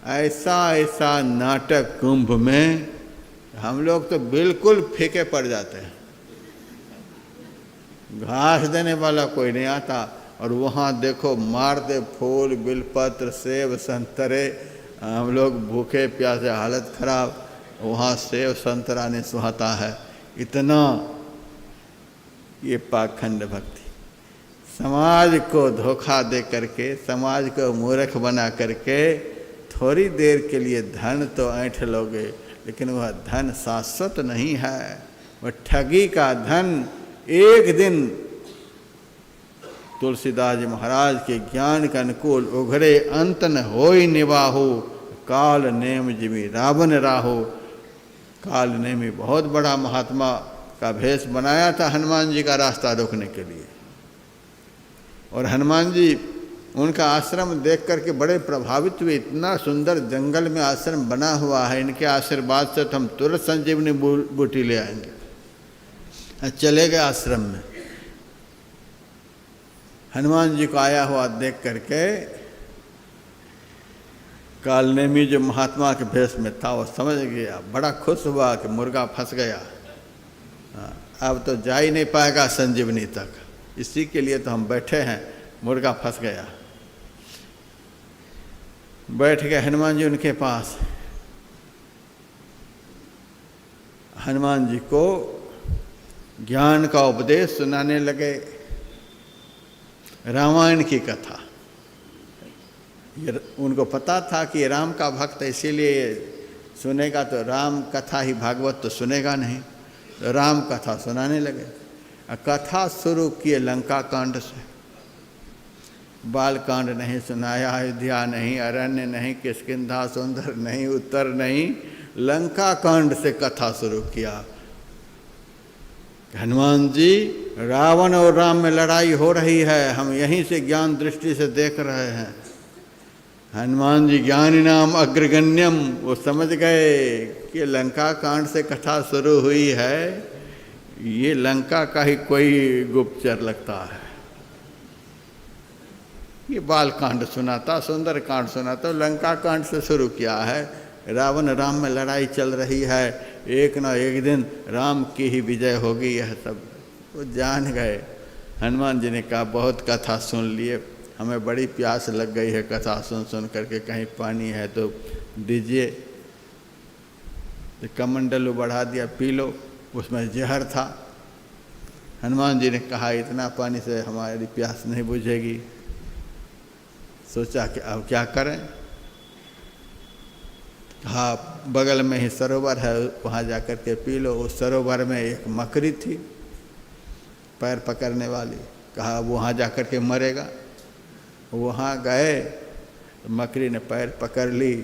ऐसा ऐसा नाटक कुंभ में हम लोग तो बिल्कुल फीके पड़ जाते हैं। घास देने वाला कोई नहीं आता, और वहाँ देखो मारते फूल बिलपत्र सेब संतरे, हम लोग भूखे प्यासे हालत खराब, वहाँ सेब संतरा नहीं सुहाता है। इतना ये पाखंड भक्ति, समाज को धोखा दे करके, समाज को मूर्ख बना करके थोड़ी देर के लिए धन तो ऐंठ लोगे, लेकिन वह धन शाश्वत नहीं है। वह ठगी का धन एक दिन तुलसीदास जी महाराज के ज्ञान के अनुकूल उघरे अंत न होई निवाहु, काल नेम जिमी रावण राहु। काल नेमी बहुत बड़ा महात्मा का भेष बनाया था हनुमान जी का रास्ता रोकने के लिए, और हनुमान जी उनका आश्रम देख करके बड़े प्रभावित हुए। इतना सुंदर जंगल में आश्रम बना हुआ है, इनके आशीर्वाद से तो हम तुरंत संजीवनी बूटी ले आएंगे। चले गए आश्रम में, हनुमान जी को आया हुआ देख करके कालनेमी जो महात्मा के भेष में था वो समझ गया, बड़ा खुश हुआ कि मुर्गा फंस गया, अब तो जा ही नहीं पाएगा संजीवनी तक, इसी के लिए तो हम बैठे हैं, मुर्गा फंस गया। बैठ गए हनुमान जी उनके पास। हनुमान जी को ज्ञान का उपदेश सुनाने लगे, रामायण की कथा। ये उनको पता था कि राम का भक्त है, इसीलिए सुनेगा तो राम कथा ही, भागवत तो सुनेगा नहीं, तो राम कथा सुनाने लगे। कथा शुरू किए लंका कांड से, बाल कांड नहीं सुनाया, अयोध्या नहीं, अरण्य नहीं, किष्किंधा सुंदर नहीं, उत्तर नहीं, लंका कांड से कथा शुरू किया। हनुमान जी, रावण और राम में लड़ाई हो रही है, हम यहीं से ज्ञान दृष्टि से देख रहे हैं। हनुमान जी ज्ञानी नाम अग्रगण्यम, वो समझ गए कि लंका कांड से कथा शुरू हुई है, ये लंका का ही कोई गुप्तचर लगता है। ये बाल कांड सुनाता, सुंदर कांड सुनाता, लंका कांड से शुरू किया है। रावण राम में लड़ाई चल रही है, एक ना एक दिन राम की ही विजय होगी, यह सब वो जान गए। हनुमान जी ने कहा बहुत कथा सुन लिए, हमें बड़ी प्यास लग गई है कथा सुन सुन करके, कहीं पानी है तो दीजिए। तो कमंडलू बढ़ा दिया, पी लो, उसमें जहर था। हनुमान जी ने कहा इतना पानी से हमारी प्यास नहीं बुझेगी। सोचा कि अब क्या करें। हाँ, बगल में ही सरोवर है, वहाँ जा कर के पी लो। उस सरोवर में एक मकड़ी थी पैर पकड़ने वाली, कहा वहाँ जा कर के मरेगा। वहाँ गए, मकड़ी ने पैर पकड़ ली।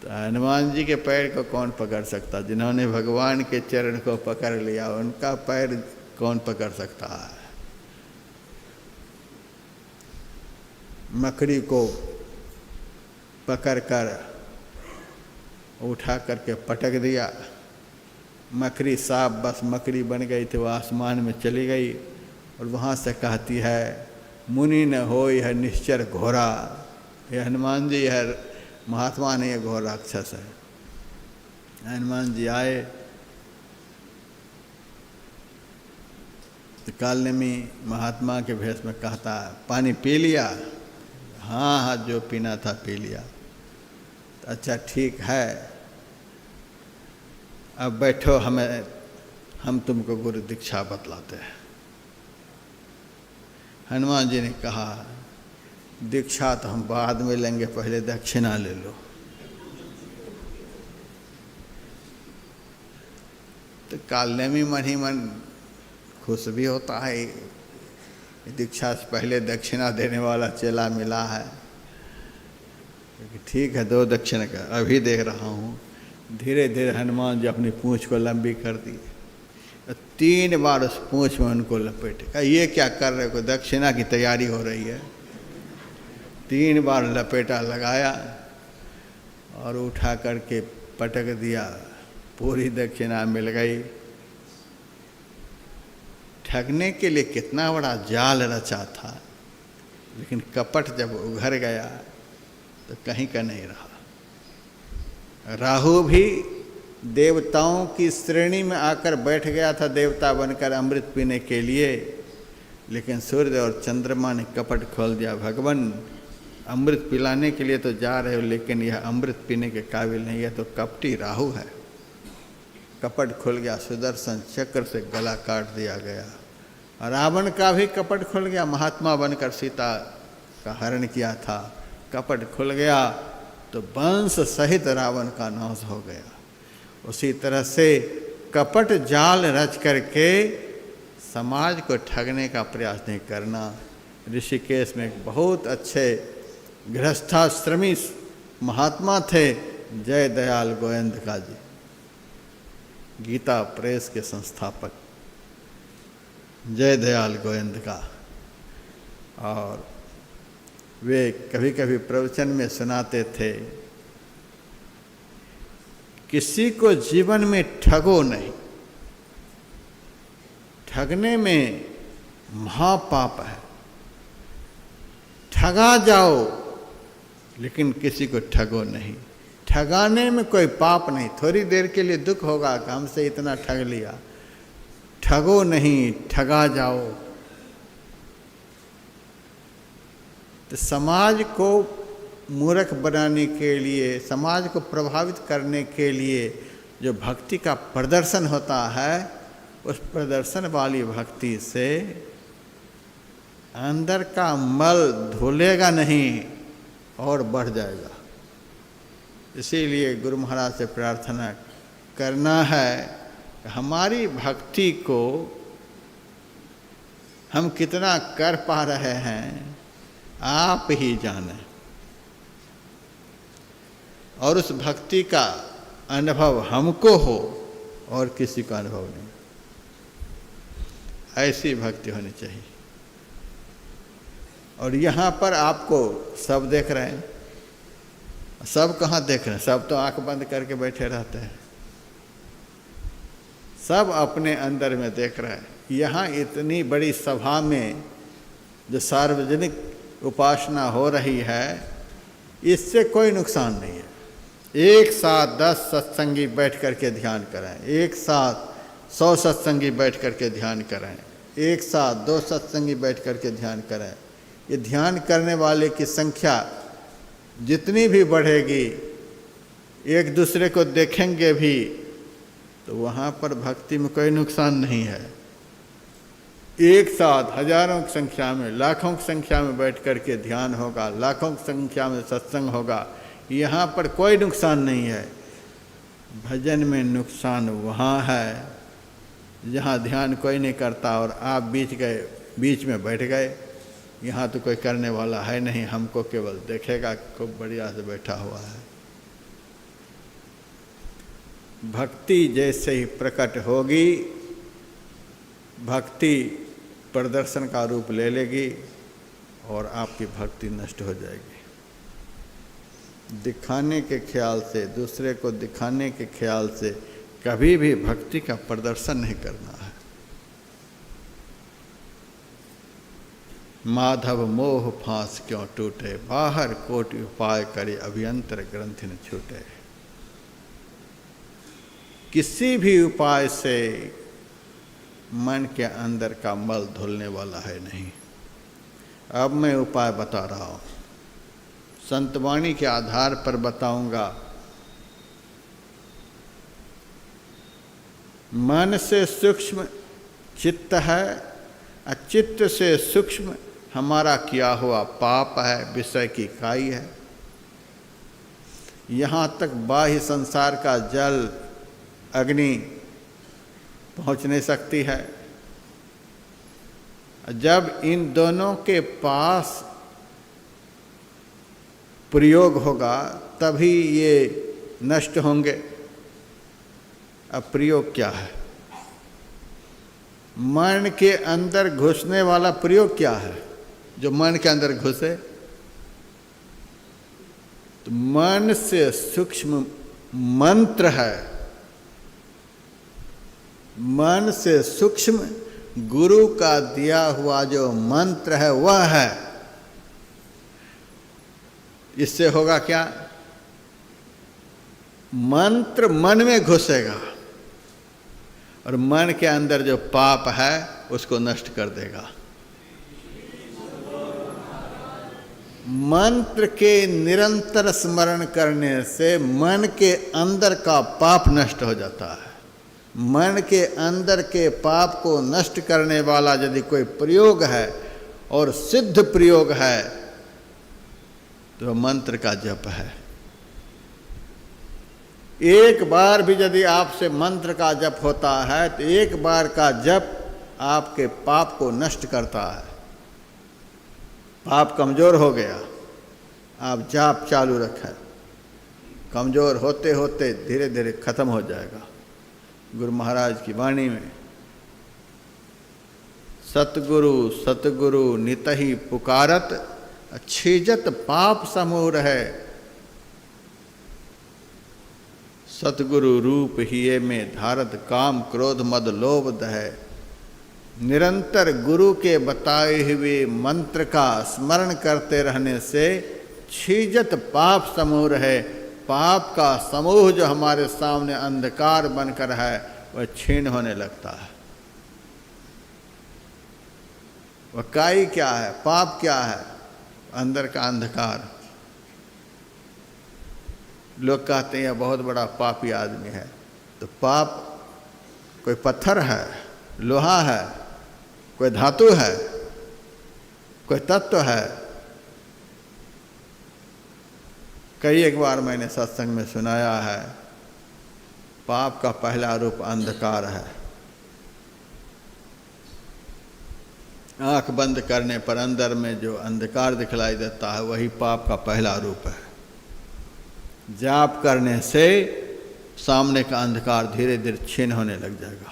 तो हनुमान जी के पैर को कौन पकड़ सकता, जिन्होंने भगवान के चरण को पकड़ लिया उनका पैर कौन पकड़ सकता है। मकड़ी को पकड़कर उठा करके पटक दिया। मकड़ी साफ बस मकड़ी बन गई थी, वो आसमान में चली गई। और वहाँ से कहती है मुनि न हो यह निश्चर घोड़ा। ये हनुमान जी है, महात्मा नहीं है, घोर राक्षस है। हनुमान जी आए तो कालनेमी महात्मा के भेष में कहता पानी पी लिया? हाँ हाँ, जो पीना था पी लिया। तो अच्छा ठीक है, अब बैठो, हम तुमको गुरु दीक्षा बतलाते हैं। हनुमान जी ने कहा, दीक्षा तो हम बाद में लेंगे, पहले दक्षिणा ले लो। तो कालने में मन ही मन खुश भी होता है, दीक्षा से पहले दक्षिणा देने वाला चेला मिला है। ठीक है, 2 दक्षिणा का अभी देख रहा हूँ। धीरे धीरे हनुमान जी अपनी पूँछ को लंबी कर दी, 3 बार उस पूँछ में उनको लपेटे। कहा, ये क्या कर रहे हो? दक्षिणा की तैयारी हो रही है। 3 बार लपेटा लगाया और उठा करके पटक दिया, पूरी दक्षिणा मिल गई। ठगने के लिए कितना बड़ा जाल रचा था, लेकिन कपट जब उघर गया तो कहीं का नहीं रहा। राहु भी देवताओं की श्रेणी में आकर बैठ गया था, देवता बनकर अमृत पीने के लिए, लेकिन सूर्य और चंद्रमा ने कपट खोल दिया। भगवान, अमृत पिलाने के लिए तो जा रहे हो, लेकिन यह अमृत पीने के काबिल नहीं है, तो कपटी राहु है। कपट खुल गया, सुदर्शन चक्र से गला काट दिया गया। रावण का भी कपट खुल गया, महात्मा बनकर सीता का हरण किया था, कपट खुल गया तो वंश सहित रावण का नाश हो गया। उसी तरह से कपट जाल रच करके समाज को ठगने का प्रयास नहीं करना। ऋषिकेश में एक बहुत अच्छे गृहस्थाश्रमी महात्मा थे, जय दयाल गोयंदका जी, गीता प्रेस के संस्थापक जय दयाल गोयंदका। और वे कभी कभी प्रवचन में सुनाते थे, किसी को जीवन में ठगो नहीं, ठगने में महापाप है। ठगा जाओ लेकिन किसी को ठगो नहीं। ठगाने में कोई पाप नहीं, थोड़ी देर के लिए दुख होगा कि हमसे इतना ठग लिया, ठगो नहीं, ठगा जाओ। तो समाज को मूर्ख बनाने के लिए, समाज को प्रभावित करने के लिए जो भक्ति का प्रदर्शन होता है, उस प्रदर्शन वाली भक्ति से अंदर का मल धुलेगा नहीं और बढ़ जाएगा। इसीलिए गुरु महाराज से प्रार्थना करना है, हमारी भक्ति को हम कितना कर पा रहे हैं आप ही जाने, और उस भक्ति का अनुभव हमको हो और किसी का अनुभव नहीं। ऐसी भक्ति होनी चाहिए। और यहाँ पर आपको सब देख रहे हैं, सब कहाँ देख रहे हैं? सब तो आंख बंद करके बैठे रहते हैं, सब अपने अंदर में देख रहे हैं। यहाँ इतनी बड़ी सभा में जो सार्वजनिक उपासना हो रही है, इससे कोई नुकसान नहीं है। एक साथ 10 सत्संगी बैठ करके ध्यान करें, एक साथ 100 सत्संगी बैठ करके ध्यान करें, एक साथ 2 सत्संगी बैठ करके ध्यान करें। ये ध्यान करने वाले की संख्या जितनी भी बढ़ेगी, एक दूसरे को देखेंगे भी, तो वहाँ पर भक्ति में कोई नुकसान नहीं है। एक साथ हजारों की संख्या में, लाखों की संख्या में बैठ करके ध्यान होगा, लाखों की संख्या में सत्संग होगा, यहाँ पर कोई नुकसान नहीं है। भजन में नुकसान वहाँ है जहाँ ध्यान कोई नहीं करता और आप बीच में बैठ गए। यहाँ तो कोई करने वाला है नहीं, हमको केवल देखेगा, खूब बढ़िया से बैठा हुआ है। भक्ति जैसे ही प्रकट होगी, भक्ति प्रदर्शन का रूप ले लेगी और आपकी भक्ति नष्ट हो जाएगी। दिखाने के ख्याल से, दूसरे को दिखाने के ख्याल से कभी भी भक्ति का प्रदर्शन नहीं करना है। माधव मोह फांस क्यों टूटे, बाहर कोटि उपाय करे, अभ्यंतर ग्रंथि न छूटे। किसी भी उपाय से मन के अंदर का मल धुलने वाला है नहीं। अब मैं उपाय बता रहा हूँ, संतवाणी के आधार पर बताऊंगा। मन से सूक्ष्म चित्त है, चित्त से सूक्ष्म हमारा किया हुआ पाप है, विषय की खाई है। यहाँ तक बाह्य संसार का जल अग्नि पहुँच नहीं सकती है। जब इन दोनों के पास प्रयोग होगा तभी ये नष्ट होंगे। अब प्रयोग क्या है? मन के अंदर घुसने वाला प्रयोग क्या है? जो मन के अंदर घुसे, तो मन से सूक्ष्म मंत्र है, मन से सूक्ष्म गुरु का दिया हुआ जो मंत्र है वह है। इससे होगा क्या? मंत्र मन में घुसेगा और मन के अंदर जो पाप है उसको नष्ट कर देगा। मंत्र के निरंतर स्मरण करने से मन के अंदर का पाप नष्ट हो जाता है। मन के अंदर के पाप को नष्ट करने वाला यदि कोई प्रयोग है और सिद्ध प्रयोग है तो मंत्र का जप है। एक बार भी यदि आपसे मंत्र का जप होता है तो एक बार का जप आपके पाप को नष्ट करता है। पाप कमज़ोर हो गया, आप जाप चालू रखें, कमज़ोर होते होते धीरे धीरे खत्म हो जाएगा। गुरु महाराज की वाणी में सतगुरु सतगुरु नितहि पुकारत, छीजत पाप समूह है। सतगुरु रूप हिये में धारत, काम क्रोध मद लोभ दहै। निरंतर गुरु के बताए हुए मंत्र का स्मरण करते रहने से छीजत पाप समूह है। पाप का समूह जो हमारे सामने अंधकार बनकर है वह क्षीण होने लगता है। वह काई क्या है? पाप क्या है? अंदर का अंधकार। लोग कहते हैं यह बहुत बड़ा पापी आदमी है। तो पाप कोई पत्थर है, लोहा है, कोई धातु है, कोई तत्व है? कई एक बार मैंने सत्संग में सुनाया है, पाप का पहला रूप अंधकार है। आंख बंद करने पर अंदर में जो अंधकार दिखलाई देता है वही पाप का पहला रूप है। जाप करने से सामने का अंधकार धीरे धीरे क्षीण होने लग जाएगा।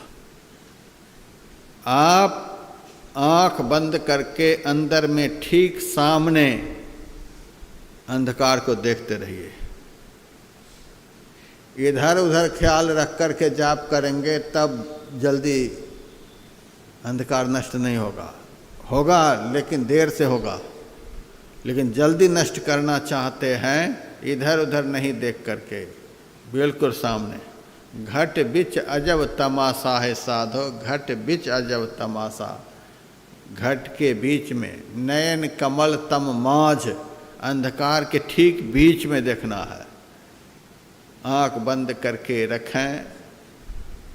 आप आंख बंद करके अंदर में ठीक सामने अंधकार को देखते रहिए। इधर उधर ख्याल रख कर के जाप करेंगे तब जल्दी अंधकार नष्ट नहीं होगा। होगा लेकिन देर से होगा। लेकिन जल्दी नष्ट करना चाहते हैं इधर उधर नहीं देख करके, बिल्कुल सामने। घट बिच अजब तमाशा है साधो, घट बिच अजब तमाशा। घट के बीच में नयन कमल तम माझ, अंधकार के ठीक बीच में देखना है। आँख बंद करके रखें,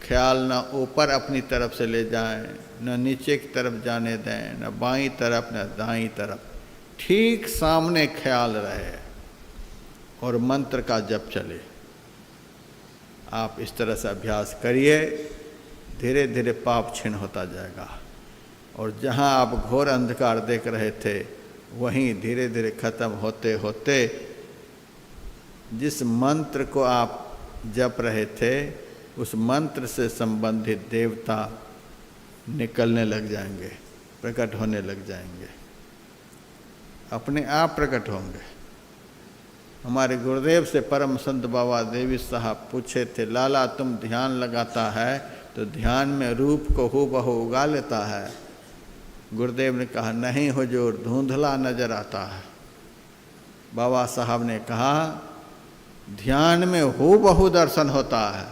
ख्याल न ऊपर अपनी तरफ से ले जाएं, न नीचे की तरफ जाने दें, न बाईं तरफ न दाईं तरफ। ठीक सामने ख्याल रहे और मंत्र का जप चले। आप इस तरह से अभ्यास करिए, धीरे धीरे पाप क्षीण होता जाएगा। और जहाँ आप घोर अंधकार देख रहे थे वहीं धीरे धीरे खत्म होते होते जिस मंत्र को आप जप रहे थे उस मंत्र से संबंधित देवता निकलने लग जाएंगे, प्रकट होने लग जाएंगे, अपने आप प्रकट होंगे। हमारे गुरुदेव से परम संत बाबा देवी साहब पूछे थे, लाला तुम ध्यान लगाता है तो ध्यान में रूप को हूबहू उगा लेता है? गुरुदेव ने कहा, नहीं हुजूर, धुंधला नजर आता है। बाबा साहब ने कहा, ध्यान में हूबहू दर्शन होता है।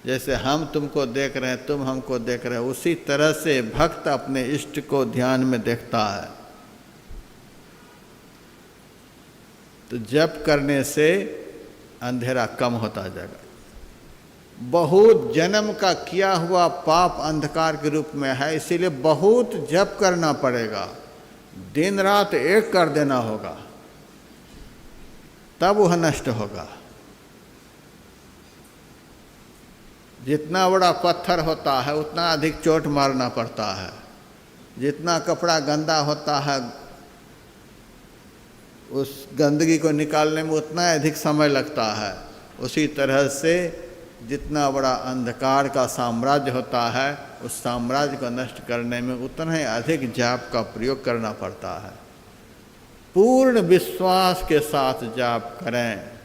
जैसे हम तुमको देख रहे हैं, तुम हमको देख रहे हो, उसी तरह से भक्त अपने इष्ट को ध्यान में देखता है। तो जप करने से अंधेरा कम होता जाएगा। बहुत जन्म का किया हुआ पाप अंधकार के रूप में है, इसीलिए बहुत जप करना पड़ेगा, दिन रात एक कर देना होगा, तब वह नष्ट होगा। जितना बड़ा पत्थर होता है उतना अधिक चोट मारना पड़ता है, जितना कपड़ा गंदा होता है उस गंदगी को निकालने में उतना अधिक समय लगता है। उसी तरह से जितना बड़ा अंधकार का साम्राज्य होता है उस साम्राज्य को नष्ट करने में उतना ही अधिक जाप का प्रयोग करना पड़ता है। पूर्ण विश्वास के साथ जाप करें,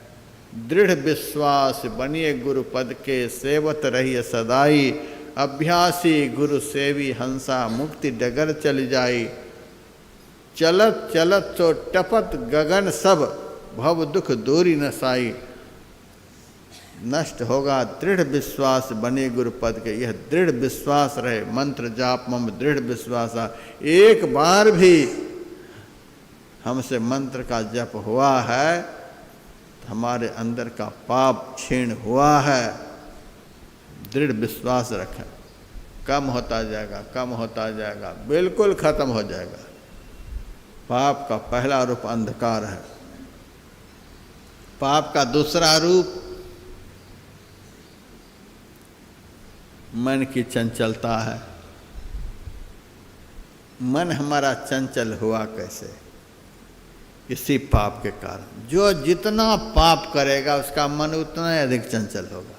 दृढ़ विश्वास बनिए गुरु पद के, सेवत रहिए सदाई, अभ्यासी गुरु सेवी हंसा, मुक्ति डगर चल जाई, चलत चलत तो टपत गगन सब, भव दुख दूरी न साई। नष्ट होगा दृढ़ विश्वास बने गुरु पद के, यह दृढ़ विश्वास रहे। मंत्र जाप मम दृढ़ विश्वास, एक बार भी हमसे मंत्र का जप हुआ है तो हमारे अंदर का पाप क्षीण हुआ है। दृढ़ विश्वास रखें, कम होता जाएगा, कम होता जाएगा, बिल्कुल खत्म हो जाएगा। पाप का पहला रूप अंधकार है। पाप का दूसरा रूप मन की चंचलता है। मन हमारा चंचल हुआ कैसे? इसी पाप के कारण। जो जितना पाप करेगा उसका मन उतना ही अधिक चंचल होगा।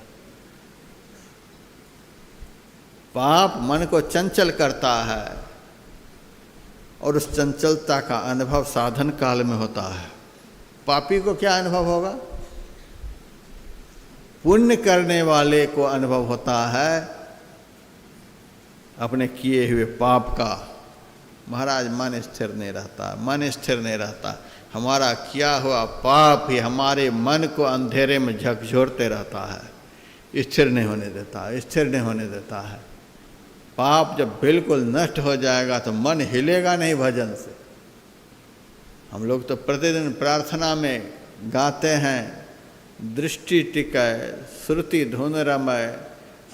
पाप मन को चंचल करता है और उस चंचलता का अनुभव साधन काल में होता है। पापी को क्या अनुभव होगा? पुण्य करने वाले को अनुभव होता है अपने किए हुए पाप का। महाराज मन स्थिर नहीं रहता, मन स्थिर नहीं रहता। हमारा किया हुआ पाप ही हमारे मन को अंधेरे में झकझोरते रहता है, स्थिर नहीं होने देता, स्थिर नहीं होने देता है। पाप जब बिल्कुल नष्ट हो जाएगा तो मन हिलेगा नहीं भजन से। हम लोग तो प्रतिदिन प्रार्थना में गाते हैं, दृष्टि टिकै श्रुति धुन रमय,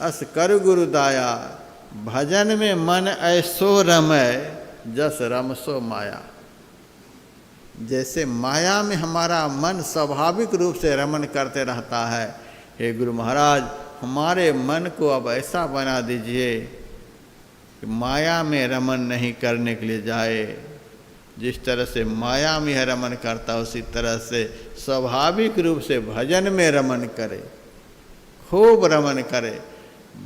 अस कर गुरु दाया, भजन में मन ऐसो रमय, जस रमसो माया। जैसे माया में हमारा मन स्वाभाविक रूप से रमन करते रहता है, हे गुरु महाराज हमारे मन को अब ऐसा बना दीजिए कि माया में रमन नहीं करने के लिए जाए। जिस तरह से माया में रमन करता उसी तरह से स्वाभाविक रूप से भजन में रमन करे, खूब रमन करे,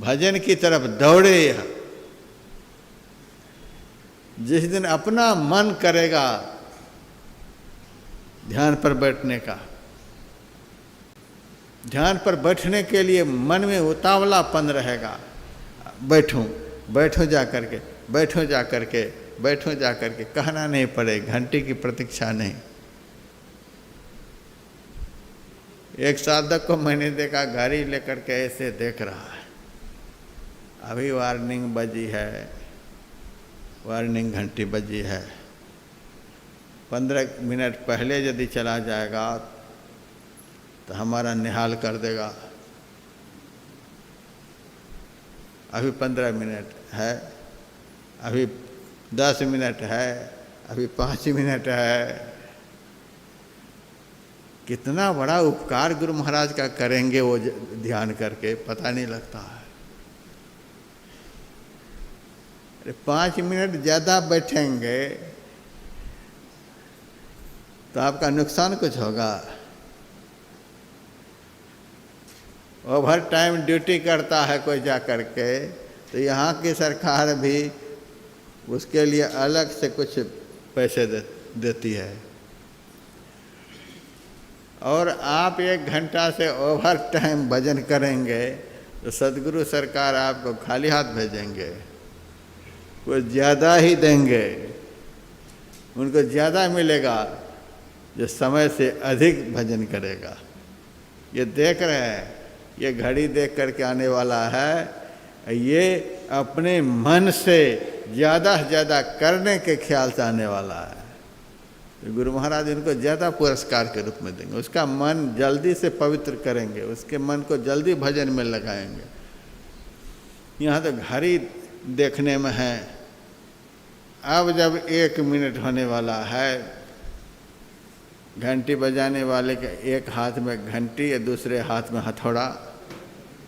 भजन की तरफ दौड़े। जिस दिन अपना मन करेगा ध्यान पर बैठने का, ध्यान पर बैठने के लिए मन में उतावलापन रहेगा, बैठूं बैठो जा करके, बैठो जा करके, बैठो जा करके, कहना नहीं पड़े, घंटे की प्रतीक्षा नहीं। एक साधक को मैंने देखा गाड़ी लेकर के ऐसे देख रहा है, अभी वार्निंग बजी है, वार्निंग घंटी बजी है, 15 मिनट पहले यदि चला जाएगा तो हमारा निहाल कर देगा। अभी 15 मिनट है, अभी 10 मिनट है, अभी 5 मिनट है। कितना बड़ा उपकार गुरु महाराज का करेंगे वो ध्यान करके, पता नहीं लगता है। अरे 5 मिनट ज़्यादा बैठेंगे तो आपका नुकसान कुछ होगा। ओवर टाइम ड्यूटी करता है कोई जा कर के, तो यहाँ की सरकार भी उसके लिए अलग से कुछ पैसे देती है। और आप 1 घंटा से ओवर टाइम भजन करेंगे तो सदगुरु सरकार आपको खाली हाथ भेजेंगे, कुछ ज़्यादा ही देंगे, उनको ज़्यादा मिलेगा जो समय से अधिक भजन करेगा। ये देख रहे हैं, ये घड़ी देख करके आने वाला है, ये अपने मन से ज़्यादा से ज़्यादा करने के ख्याल से आने वाला है। गुरु महाराज इनको ज़्यादा पुरस्कार के रूप में देंगे, उसका मन जल्दी से पवित्र करेंगे, उसके मन को जल्दी भजन में लगाएंगे। यहाँ तो घड़ी देखने में है, अब जब 1 मिनट होने वाला है, घंटी बजाने वाले के एक हाथ में घंटी या दूसरे हाथ में हथौड़ा,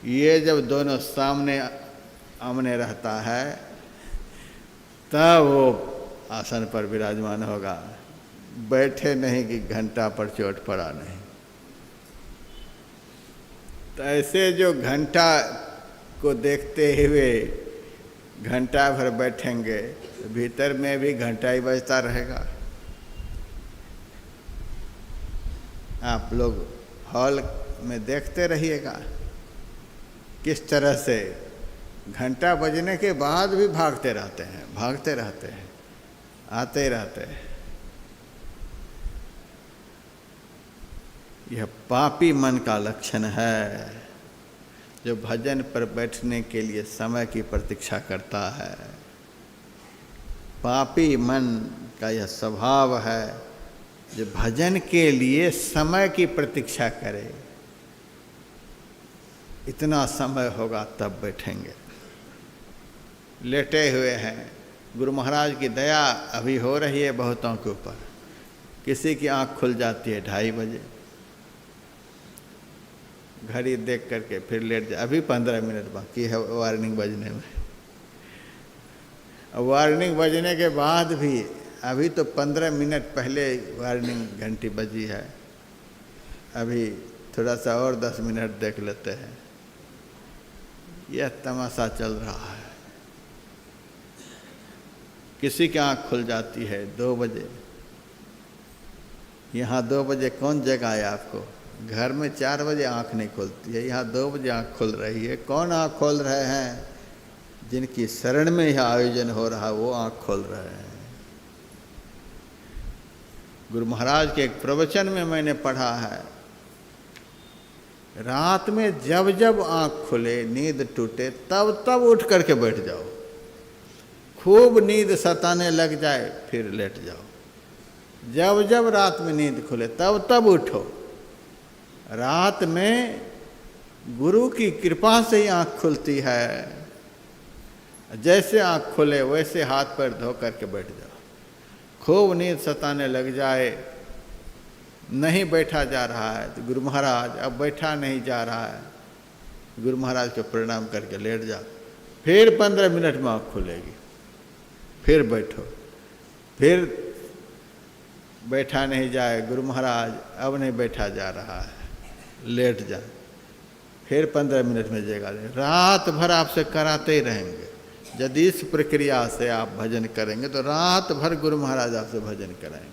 ये जब दोनों सामने आमने रहता है तब वो आसन पर विराजमान होगा, बैठे नहीं कि घंटा पर चोट पड़ा नहीं। तो ऐसे जो घंटा को देखते हुए घंटा भर बैठेंगे तो भीतर में भी घंटा ही बजता रहेगा। आप लोग हॉल में देखते रहिएगा किस तरह से घंटा बजने के बाद भी भागते रहते हैं, आते रहते हैं। यह पापी मन का लक्षण है, जो भजन पर बैठने के लिए समय की प्रतीक्षा करता है। पापी मन का यह स्वभाव है जो भजन के लिए समय की प्रतीक्षा करे, इतना समय होगा तब बैठेंगे। लेटे हुए हैं, गुरु महाराज की दया अभी हो रही है बहुतों के ऊपर। किसी की आंख खुल जाती है 2:30 बजे, घड़ी देख करके फिर लेट जाए, अभी 15 मिनट बाकी है वार्निंग बजने में। वार्निंग बजने के बाद भी अभी तो 15 मिनट पहले वार्निंग घंटी बजी है, अभी थोड़ा सा और 10 मिनट देख लेते हैं। यह तमाशा चल रहा है। किसी की आँख खुल जाती है 2 बजे, यहाँ 2 बजे कौन जगाए आपको? घर में 4 बजे आँख नहीं खुलती है, यहाँ 2 बजे आँख खुल रही है। कौन आँख खोल रहे हैं? जिनकी शरण में यह आयोजन हो रहा है वो आँख खोल रहे हैं। गुरु महाराज के एक प्रवचन में मैंने पढ़ा है, रात में जब जब आँख खुले, नींद टूटे, तब तब उठ करके बैठ जाओ। खूब नींद सताने लग जाए फिर लेट जाओ। जब जब रात में नींद खुले तब तब उठो। रात में गुरु की कृपा से ही आँख खुलती है। जैसे आँख खुले वैसे हाथ पैर धो करके बैठ जाओ। खूब नींद सताने लग जाए, नहीं बैठा जा रहा है तो गुरु महाराज अब बैठा नहीं जा रहा है, गुरु महाराज को प्रणाम करके लेट जाओ। फिर 15 मिनट में आँख खुलेगी, फिर बैठो। फिर बैठा नहीं जाए, गुरु महाराज अब नहीं बैठा जा रहा है, लेट जा। फिर 15 मिनट में जगा ले। रात भर आपसे कराते ही रहेंगे। यदि इस प्रक्रिया से आप भजन करेंगे तो रात भर गुरु महाराज आपसे भजन कराएंगे।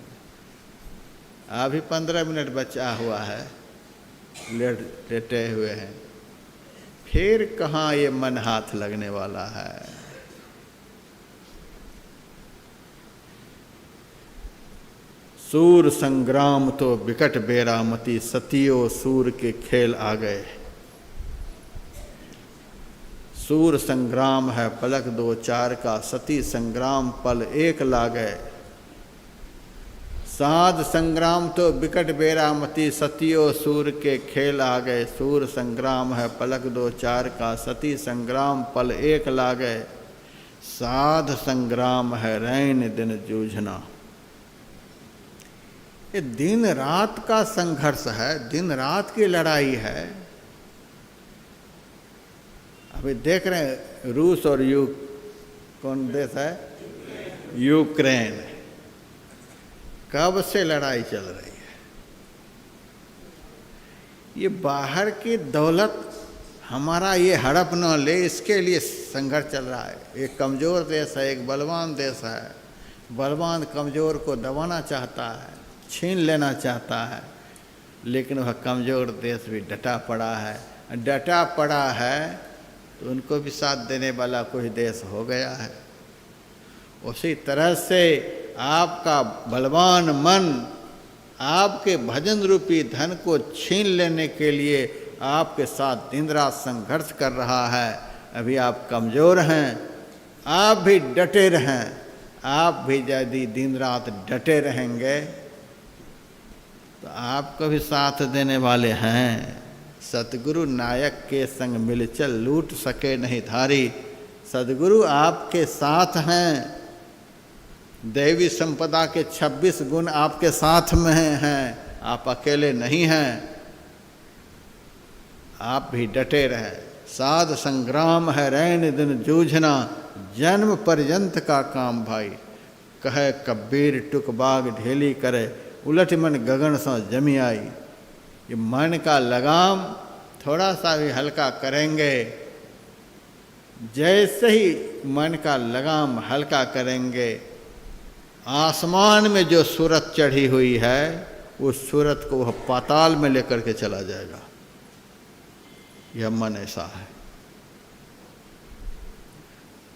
अभी 15 मिनट बचा हुआ है, लेटे हुए हैं, फिर कहाँ ये मन हाथ लगने वाला है। सूर संग्राम तो विकट बेरामती, सतियो सूर के खेल आ गए। सूर संग्राम है पलक 2-4 का, सती संग्राम पल 1 ला गए। साध संग्राम तो विकट बेरामती, सतियो सूर के खेल आ गए। सूर संग्राम है पलक 2-4 का, सती संग्राम पल 1 ला गए। साध संग्राम है रैन दिन जूझना। ये दिन रात का संघर्ष है, दिन रात की लड़ाई है। अभी देख रहे हैं रूस और कौन देश है? यूक्रेन। कब से लड़ाई चल रही है। ये बाहर की दौलत हमारा ये हड़प न ले, इसके लिए संघर्ष चल रहा है। एक कमज़ोर देश है, एक बलवान देश है। बलवान कमज़ोर को दबाना चाहता है, छीन लेना चाहता है, लेकिन वह कमज़ोर देश भी डटा पड़ा है। डटा पड़ा है तो उनको भी साथ देने वाला कोई देश हो गया है। उसी तरह से आपका बलवान मन आपके भजन रूपी धन को छीन लेने के लिए आपके साथ दिन रात संघर्ष कर रहा है। अभी आप कमज़ोर हैं, आप भी डटे रहें। आप भी यदि दिन रात डटे रहेंगे तो आपको भी साथ देने वाले हैं। सतगुरु नायक के संग मिल चल, लूट सके नहीं धारी। सदगुरु आपके साथ हैं। दैवी संपदा के 26 गुण आपके साथ में हैं, आप अकेले नहीं हैं। आप भी डटे रहे। साध संग्राम है रैन दिन जूझना, जन्म पर्यंत का काम भाई। कहे कबीर टुक बाग ढेली करे, उलट मन गगन सो जमी आई। ये मन का लगाम थोड़ा सा भी हल्का करेंगे, जैसे ही मन का लगाम हल्का करेंगे, आसमान में जो सूरत चढ़ी हुई है उस सूरत को वह पाताल में लेकर के चला जाएगा। यह मन ऐसा है।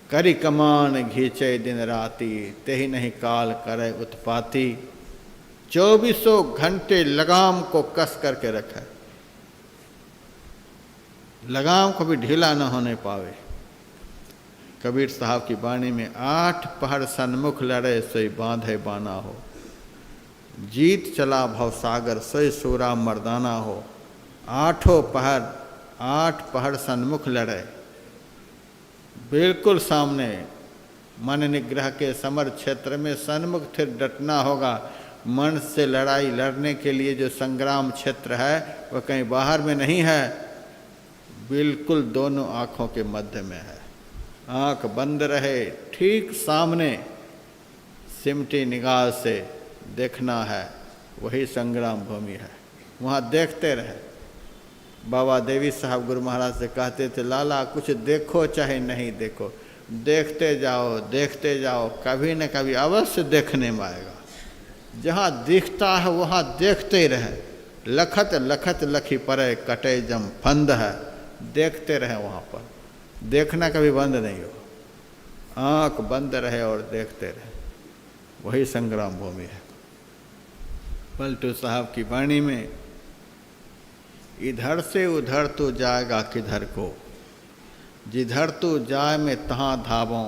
करी कमान घींचे दिन राती, तेहि नहीं काल करे उत्पाती। 2400 घंटे लगाम को कस करके रखे, लगाम को भी ढीला न होने पावे। कबीर साहब की वाणी में 8 पहर सन्मुख लड़े, सोई बांधे बाना हो। जीत चला भव सागर, सोई सूरा मर्दाना हो। 8 पहर सन्मुख लड़े, बिल्कुल सामने मन निग्रह के समर क्षेत्र में सन्मुख फिर डटना होगा। मन से लड़ाई लड़ने के लिए जो संग्राम क्षेत्र है वह कहीं बाहर में नहीं है, बिल्कुल दोनों आँखों के मध्य में है। आँख बंद रहे, ठीक सामने सिमटी निगाह से देखना है, वही संग्राम भूमि है। वहाँ देखते रहे। बाबा देवी साहब गुरु महाराज से कहते थे, लाला कुछ देखो चाहे नहीं देखो, देखते जाओ, कभी न कभी अवश्य देखने में आएगा। जहाँ दिखता है वहाँ देखते ही रहे। लखत लखत लखी परे, कटे जम फंद है। देखते रहे, वहाँ पर देखना कभी बंद नहीं हो। आँख बंद रहे और देखते रहे, वही संग्राम भूमि है। पलटू साहब की वाणी में, इधर से उधर तो जाएगा किधर को, जिधर तो जाए मैं तहाँ धावों।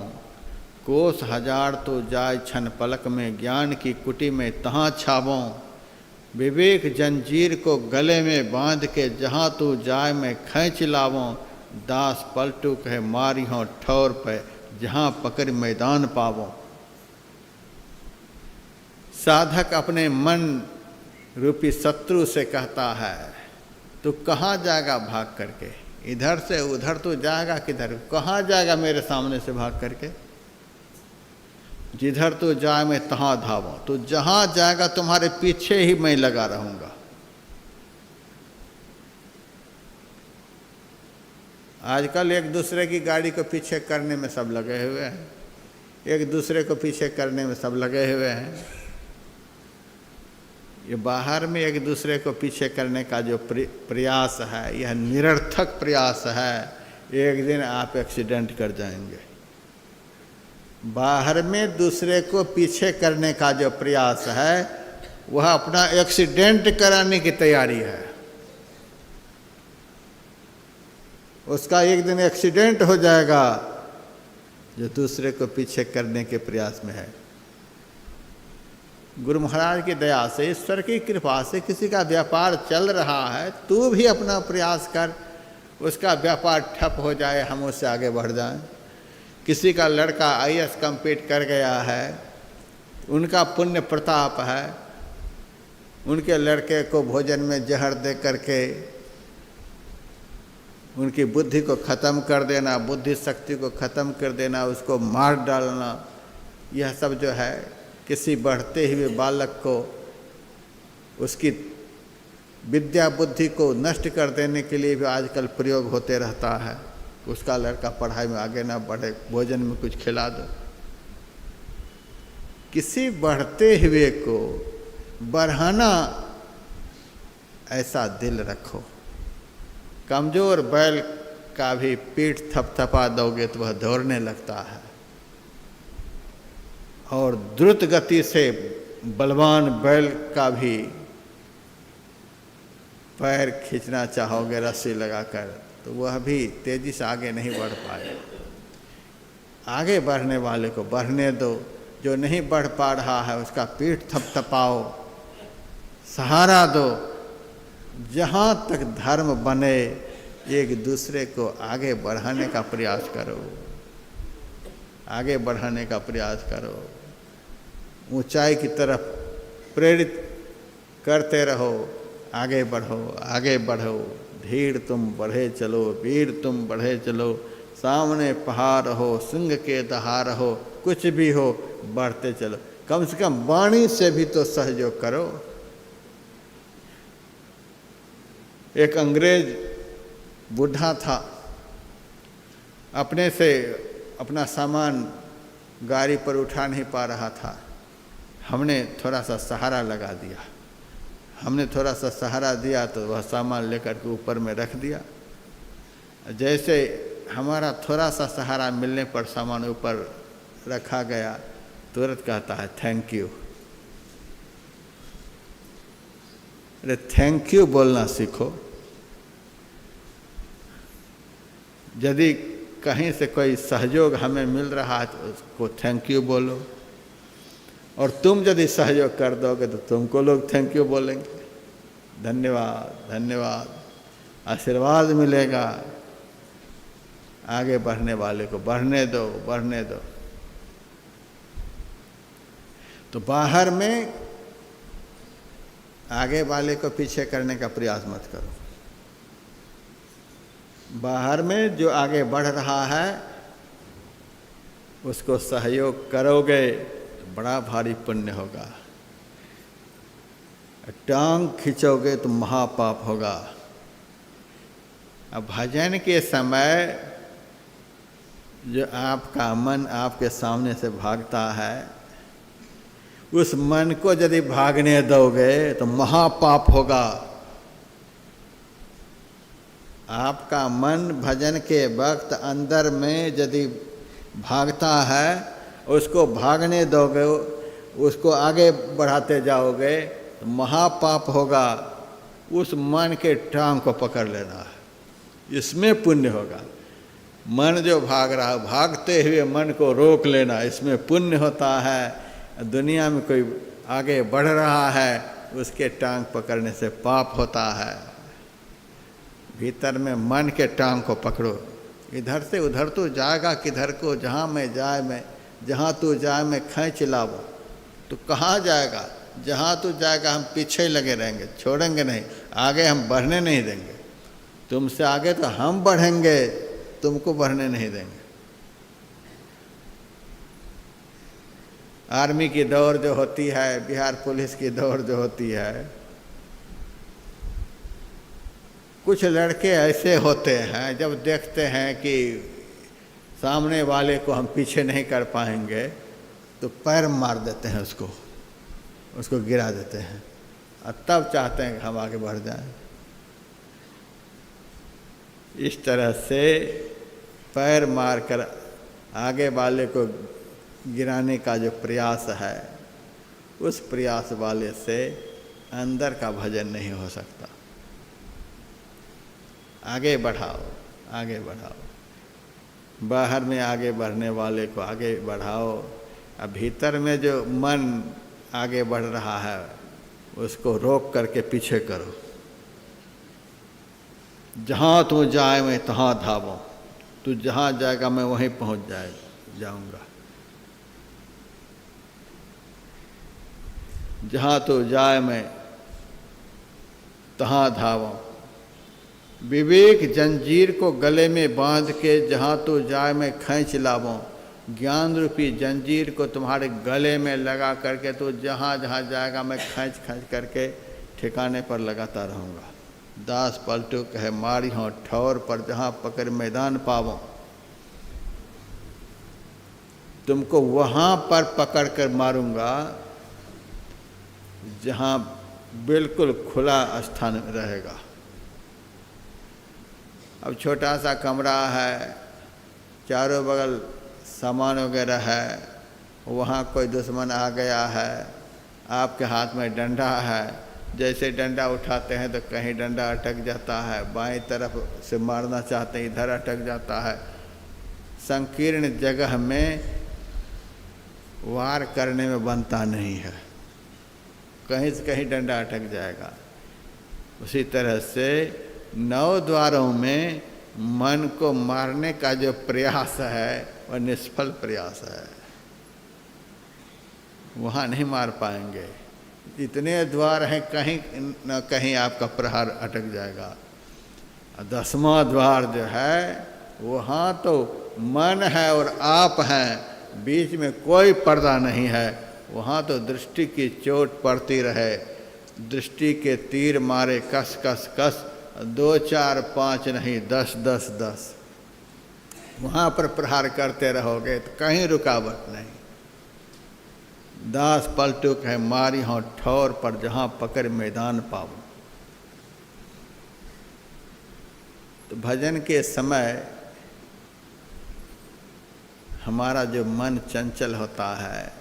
कोस हजार तो जाए छन पलक में, ज्ञान की कुटी में तहाँ छावों। विवेक जंजीर को गले में बांध के, जहाँ तू जाए मैं खींच लावों। दास पलटू कहे मारी हों ठौर पे, जहाँ पकड़ मैदान पावों। साधक अपने मन रूपी शत्रु से कहता है, तू कहाँ जाएगा भाग करके, इधर से उधर तो जाएगा किधर, कहाँ जाएगा मेरे सामने से भाग करके। जिधर तो जाए मैं तहाँ धावूं, तो जहाँ जाएगा तुम्हारे पीछे ही मैं लगा रहूँगा। आजकल एक दूसरे की गाड़ी को पीछे करने में सब लगे हुए हैं, एक दूसरे को पीछे करने में सब लगे हुए हैं। ये बाहर में एक दूसरे को पीछे करने का जो प्रयास है, यह निरर्थक प्रयास है। एक दिन आप एक्सीडेंट कर जाएंगे। बाहर में दूसरे को पीछे करने का जो प्रयास है, वह अपना एक्सीडेंट कराने की तैयारी है। उसका एक दिन एक्सीडेंट हो जाएगा जो दूसरे को पीछे करने के प्रयास में है। गुरु महाराज की दया से, ईश्वर की कृपा से किसी का व्यापार चल रहा है, तू भी अपना प्रयास कर, उसका व्यापार ठप हो जाए, हम उससे आगे बढ़ जाएं। किसी का लड़का IAS कंप्लीट कर गया है, उनका पुण्य प्रताप है, उनके लड़के को भोजन में जहर दे करके उनकी बुद्धि को ख़त्म कर देना, बुद्धि शक्ति को ख़त्म कर देना, उसको मार डालना, यह सब जो है किसी बढ़ते हुए बालक को उसकी विद्या बुद्धि को नष्ट कर देने के लिए भी आजकल प्रयोग होते रहता है। उसका लड़का पढ़ाई में आगे ना बढ़े, भोजन में कुछ खिला दो। किसी बढ़ते हुए को बढ़ाना, ऐसा दिल रखो। कमज़ोर बैल का भी पीठ थपथपा दोगे तो वह दौड़ने लगता है, और द्रुत गति से बलवान बैल का भी पैर खींचना चाहोगे रस्सी लगाकर तो वह भी तेजी से आगे नहीं बढ़ पाए। आगे बढ़ने वाले को बढ़ने दो, जो नहीं बढ़ पा रहा है उसका पीठ थपथपाओ, सहारा दो। जहाँ तक धर्म बने एक दूसरे को आगे बढ़ाने का प्रयास करो, आगे बढ़ाने का प्रयास करो, ऊंचाई की तरफ प्रेरित करते रहो, आगे बढ़ो, आगे बढ़ो। धीर तुम बढ़े चलो, वीर तुम बढ़े चलो। सामने पहाड़ हो, सिंह के दहाड़ हो, कुछ भी हो, बढ़ते चलो। कम से कम वाणी से भी तो सहयोग करो। एक अंग्रेज बूढ़ा था, अपने से अपना सामान गाड़ी पर उठा नहीं पा रहा था। हमने थोड़ा सा सहारा लगा दिया, हमने थोड़ा सा सहारा दिया तो वह सामान लेकर के ऊपर में रख दिया। जैसे हमारा थोड़ा सा सहारा मिलने पर सामान ऊपर रखा गया, तुरंत कहता है थैंक यू। अरे थैंक यू बोलना सीखो। यदि कहीं से कोई सहयोग हमें मिल रहा है तो उसको थैंक यू बोलो, और तुम यदि सहयोग कर दोगे तो तुमको लोग थैंक यू बोलेंगे। धन्यवाद धन्यवाद, आशीर्वाद मिलेगा। आगे बढ़ने वाले को बढ़ने दो, बढ़ने दो। तो बाहर में आगे वाले को पीछे करने का प्रयास मत करो। बाहर में जो आगे बढ़ रहा है उसको सहयोग करोगे तो बड़ा भारी पुण्य होगा। टांग खींचोगे तो महापाप होगा। अब भजन के समय जो आपका मन आपके सामने से भागता है, उस मन को यदि भागने दोगे तो महापाप होगा। आपका मन भजन के वक्त अंदर में यदि भागता है, उसको भागने दोगे, उसको आगे बढ़ाते जाओगे तो महापाप होगा। उस मन के टांग को पकड़ लेना है, इसमें पुण्य होगा। मन जो भाग रहा है, भागते हुए मन को रोक लेना, इसमें पुण्य होता है। दुनिया में कोई आगे बढ़ रहा है, उसके टांग पकड़ने से पाप होता है। भीतर में मन के टांग को पकड़ो। इधर से उधर तो जाएगा किधर को, जहाँ मैं जाए मैं, जहाँ तू जाए मैं खींच लाऊं। तो कहाँ जाएगा? जहाँ तू जाएगा हम पीछे लगे रहेंगे, छोड़ेंगे नहीं, आगे हम बढ़ने नहीं देंगे। तुमसे आगे तो हम बढ़ेंगे, तुमको बढ़ने नहीं देंगे। आर्मी की दौड़ जो होती है, बिहार पुलिस की दौड़ जो होती है, कुछ लड़के ऐसे होते हैं जब देखते हैं कि सामने वाले को हम पीछे नहीं कर पाएंगे तो पैर मार देते हैं, उसको गिरा देते हैं, और तब चाहते हैं कि हम आगे बढ़ जाएं। इस तरह से पैर मारकर आगे वाले को गिराने का जो प्रयास है, उस प्रयास वाले से अंदर का भजन नहीं हो सकता। आगे बढ़ाओ, आगे बढ़ाओ। बाहर में आगे बढ़ने वाले को आगे बढ़ाओ, अब भीतर में जो मन आगे बढ़ रहा है उसको रोक करके पीछे करो। जहाँ तू जाए मैं तहाँ धावूं, तू जहाँ जाएगा मैं वहीं पहुँच जाऊँगा। जहाँ तू जाए मैं तहाँ धावूं। विवेक जंजीर को गले में बांध के जहाँ तू जाए मैं खींच लाऊं। ज्ञान रूपी जंजीर को तुम्हारे गले में लगा करके तो जहाँ जहाँ जाएगा मैं खींच खींच करके ठिकाने पर लगाता रहूँगा। दास पलटू कहे मारी हों ठौर पर जहाँ पकड़ मैदान पावों। तुमको वहाँ पर पकड़ कर मारूंगा जहाँ बिल्कुल खुला स्थान रहेगा। अब छोटा सा कमरा है, चारों बगल सामान वगैरह है, वहाँ कोई दुश्मन आ गया है, आपके हाथ में डंडा है, जैसे डंडा उठाते हैं तो कहीं डंडा अटक जाता है, बाईं तरफ से मारना चाहते हैं इधर अटक जाता है। संकीर्ण जगह में वार करने में बनता नहीं है। कहीं से कहीं डंडा अटक जाएगा। उसी तरह से 9 द्वारों में मन को मारने का जो प्रयास है वह निष्फल प्रयास है, वहाँ नहीं मार पाएंगे। इतने द्वार हैं, कहीं न कहीं आपका प्रहार अटक जाएगा। 10वां द्वार जो है वहाँ तो मन है और आप हैं, बीच में कोई पर्दा नहीं है, वहाँ तो दृष्टि की चोट पड़ती रहे, दृष्टि के तीर मारे कस कस कस, 2 4 5 नहीं 10 10 10, वहाँ पर प्रहार करते रहोगे तो कहीं रुकावट नहीं। दास पलटू कहे मारी हों ठौर पर, जहाँ पकड़ मैदान पाऊँ। तो भजन के समय हमारा जो मन चंचल होता है,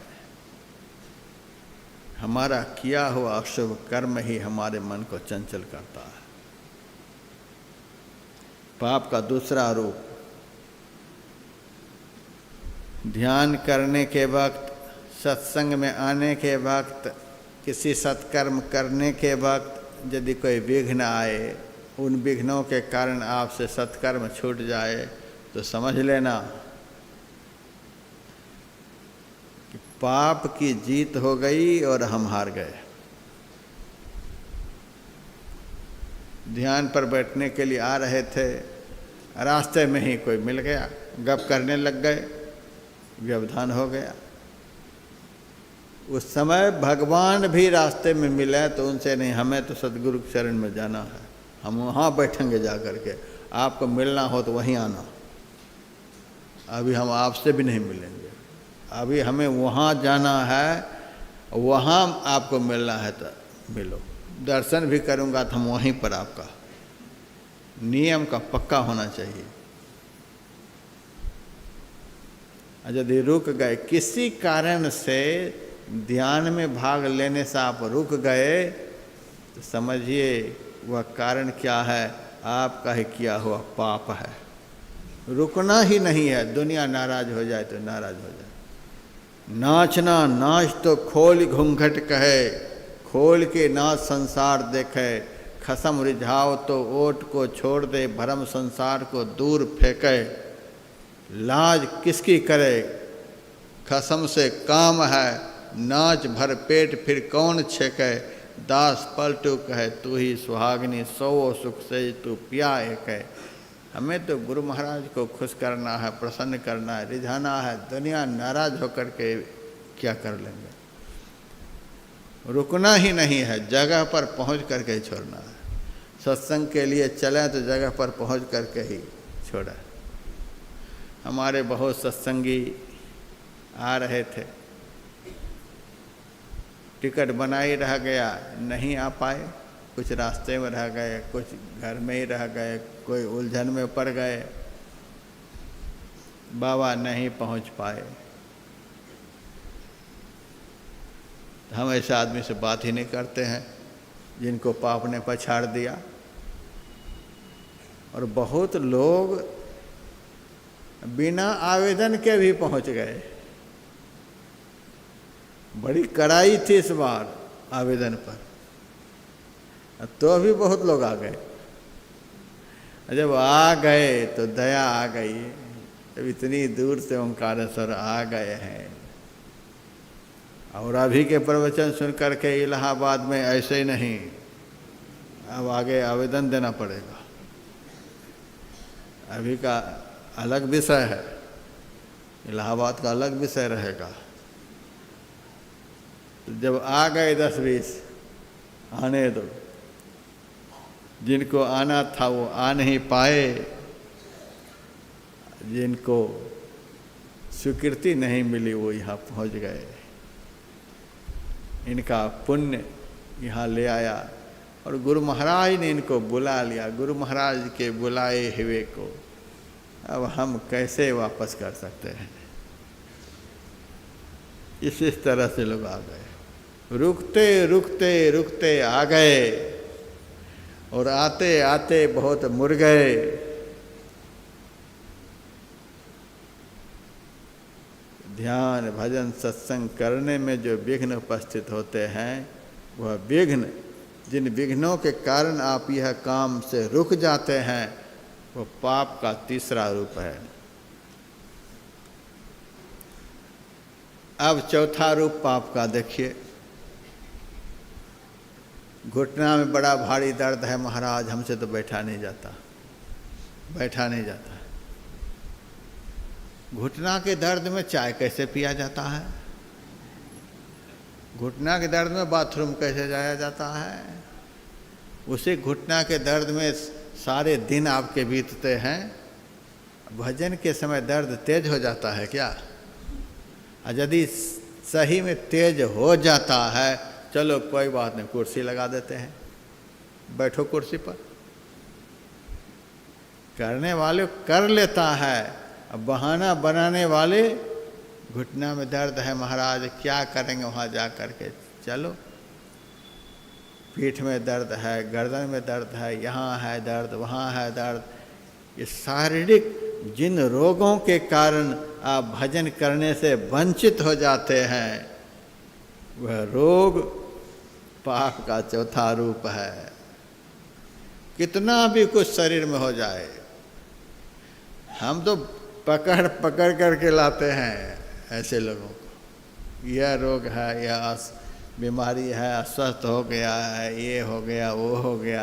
हमारा किया हुआ अशुभ कर्म ही हमारे मन को चंचल करता है। पाप का दूसरा रूप, ध्यान करने के वक्त, सत्संग में आने के वक्त, किसी सत्कर्म करने के वक्त यदि कोई विघ्न आए, उन विघ्नों के कारण आपसे सत्कर्म छूट जाए तो समझ लेना कि पाप की जीत हो गई और हम हार गए। ध्यान पर बैठने के लिए आ रहे थे, रास्ते में ही कोई मिल गया, गप करने लग गए, व्यवधान हो गया। उस समय भगवान भी रास्ते में मिले तो उनसे नहीं, हमें तो सद्गुरु के शरण में जाना है, हम वहाँ बैठेंगे जा कर के, आपको मिलना हो तो वहीं आना, अभी हम आपसे भी नहीं मिलेंगे, अभी हमें वहाँ जाना है, वहाँ आपको मिलना है तो मिलो, दर्शन भी करूँगा तो हम वहीं पर, आपका नियम का पक्का होना चाहिए। यदि रुक गए, किसी कारण से ध्यान में भाग लेने से आप रुक गए तो समझिए वह कारण क्या है, आपका ही किया हुआ पाप है। रुकना ही नहीं है, दुनिया नाराज हो जाए तो नाराज हो जाए। नाचना नाच तो खोल घूंघट कहे, खोल के नाच संसार देखे, खसम रिझाओ तो ओट को छोड़ दे, भरम संसार को दूर फेंके। लाज किसकी करे, खसम से काम है, नाच भर पेट फिर कौन छेके। दास पलटू कहे तू ही सुहागनी, सो सुख से तू पिया एक है। हमें तो गुरु महाराज को खुश करना है, प्रसन्न करना है, रिझाना है, दुनिया नाराज होकर के क्या कर लेंगे। रुकना ही नहीं है, जगह पर पहुंच करके ही छोड़ना है। सत्संग के लिए चलें तो जगह पर पहुंच करके ही छोड़ा। हमारे बहुत सत्संगी आ रहे थे, टिकट बनाई रह गया, नहीं आ पाए, कुछ रास्ते में रह गए, कुछ घर में ही रह गए, कोई उलझन में पड़ गए, बाबा नहीं पहुंच पाए। हम ऐसे आदमी से बात ही नहीं करते हैं जिनको पाप ने पछाड़ दिया। और बहुत लोग बिना आवेदन के भी पहुंच गए। बड़ी कड़ाई थी इस बार आवेदन पर, तो भी बहुत लोग आ गए। जब आ गए तो दया आ गई, जब इतनी दूर से ओंकारेश्वर आ गए हैं और अभी के प्रवचन सुन करके इलाहाबाद में ऐसे ही नहीं, अब आगे आवेदन देना पड़ेगा। अभी का अलग विषय है, इलाहाबाद का अलग विषय रहेगा। तो जब आ गए 10-20, आने दो, जिनको आना था वो आ नहीं पाए, जिनको स्वीकृति नहीं मिली वो यहाँ पहुँच गए। इनका पुण्य यहाँ ले आया और गुरु महाराज ने इनको बुला लिया। गुरु महाराज के बुलाए हुए को अब हम कैसे वापस कर सकते हैं। इस तरह से लोग आ गए, रुकते रुकते रुकते आ गए और आते आते बहुत मुर गए। ध्यान भजन सत्संग करने में जो विघ्न उपस्थित होते हैं वह विघ्न, जिन विघ्नों के कारण आप यह काम से रुक जाते हैं, वह पाप का तीसरा रूप है। अब चौथा रूप पाप का देखिए। घुटना में बड़ा भारी दर्द है महाराज, हमसे तो बैठा नहीं जाता। घुटना के दर्द में चाय कैसे पिया जाता है? घुटना के दर्द में बाथरूम कैसे जाया जाता है? उसी घुटना के दर्द में सारे दिन आपके बीतते हैं। भजन के समय दर्द तेज हो जाता है क्या? और यदि सही में तेज हो जाता है, चलो कोई बात नहीं, कुर्सी लगा देते हैं, बैठो कुर्सी पर। करने वाले कर लेता है, अब बहाना बनाने वाले घुटना में दर्द है महाराज, क्या करेंगे वहाँ जा कर के, चलो। पीठ में दर्द है, गर्दन में दर्द है, यहाँ है दर्द, वहाँ है दर्द। ये शारीरिक जिन रोगों के कारण आप भजन करने से वंचित हो जाते हैं, वह रोग पाप का चौथा रूप है। कितना भी कुछ शरीर में हो जाए, हम तो पकड़ पकड़ करके लाते हैं ऐसे लोगों को। यह रोग है, यह बीमारी है, अस्वस्थ हो गया है, ये हो गया, वो हो गया।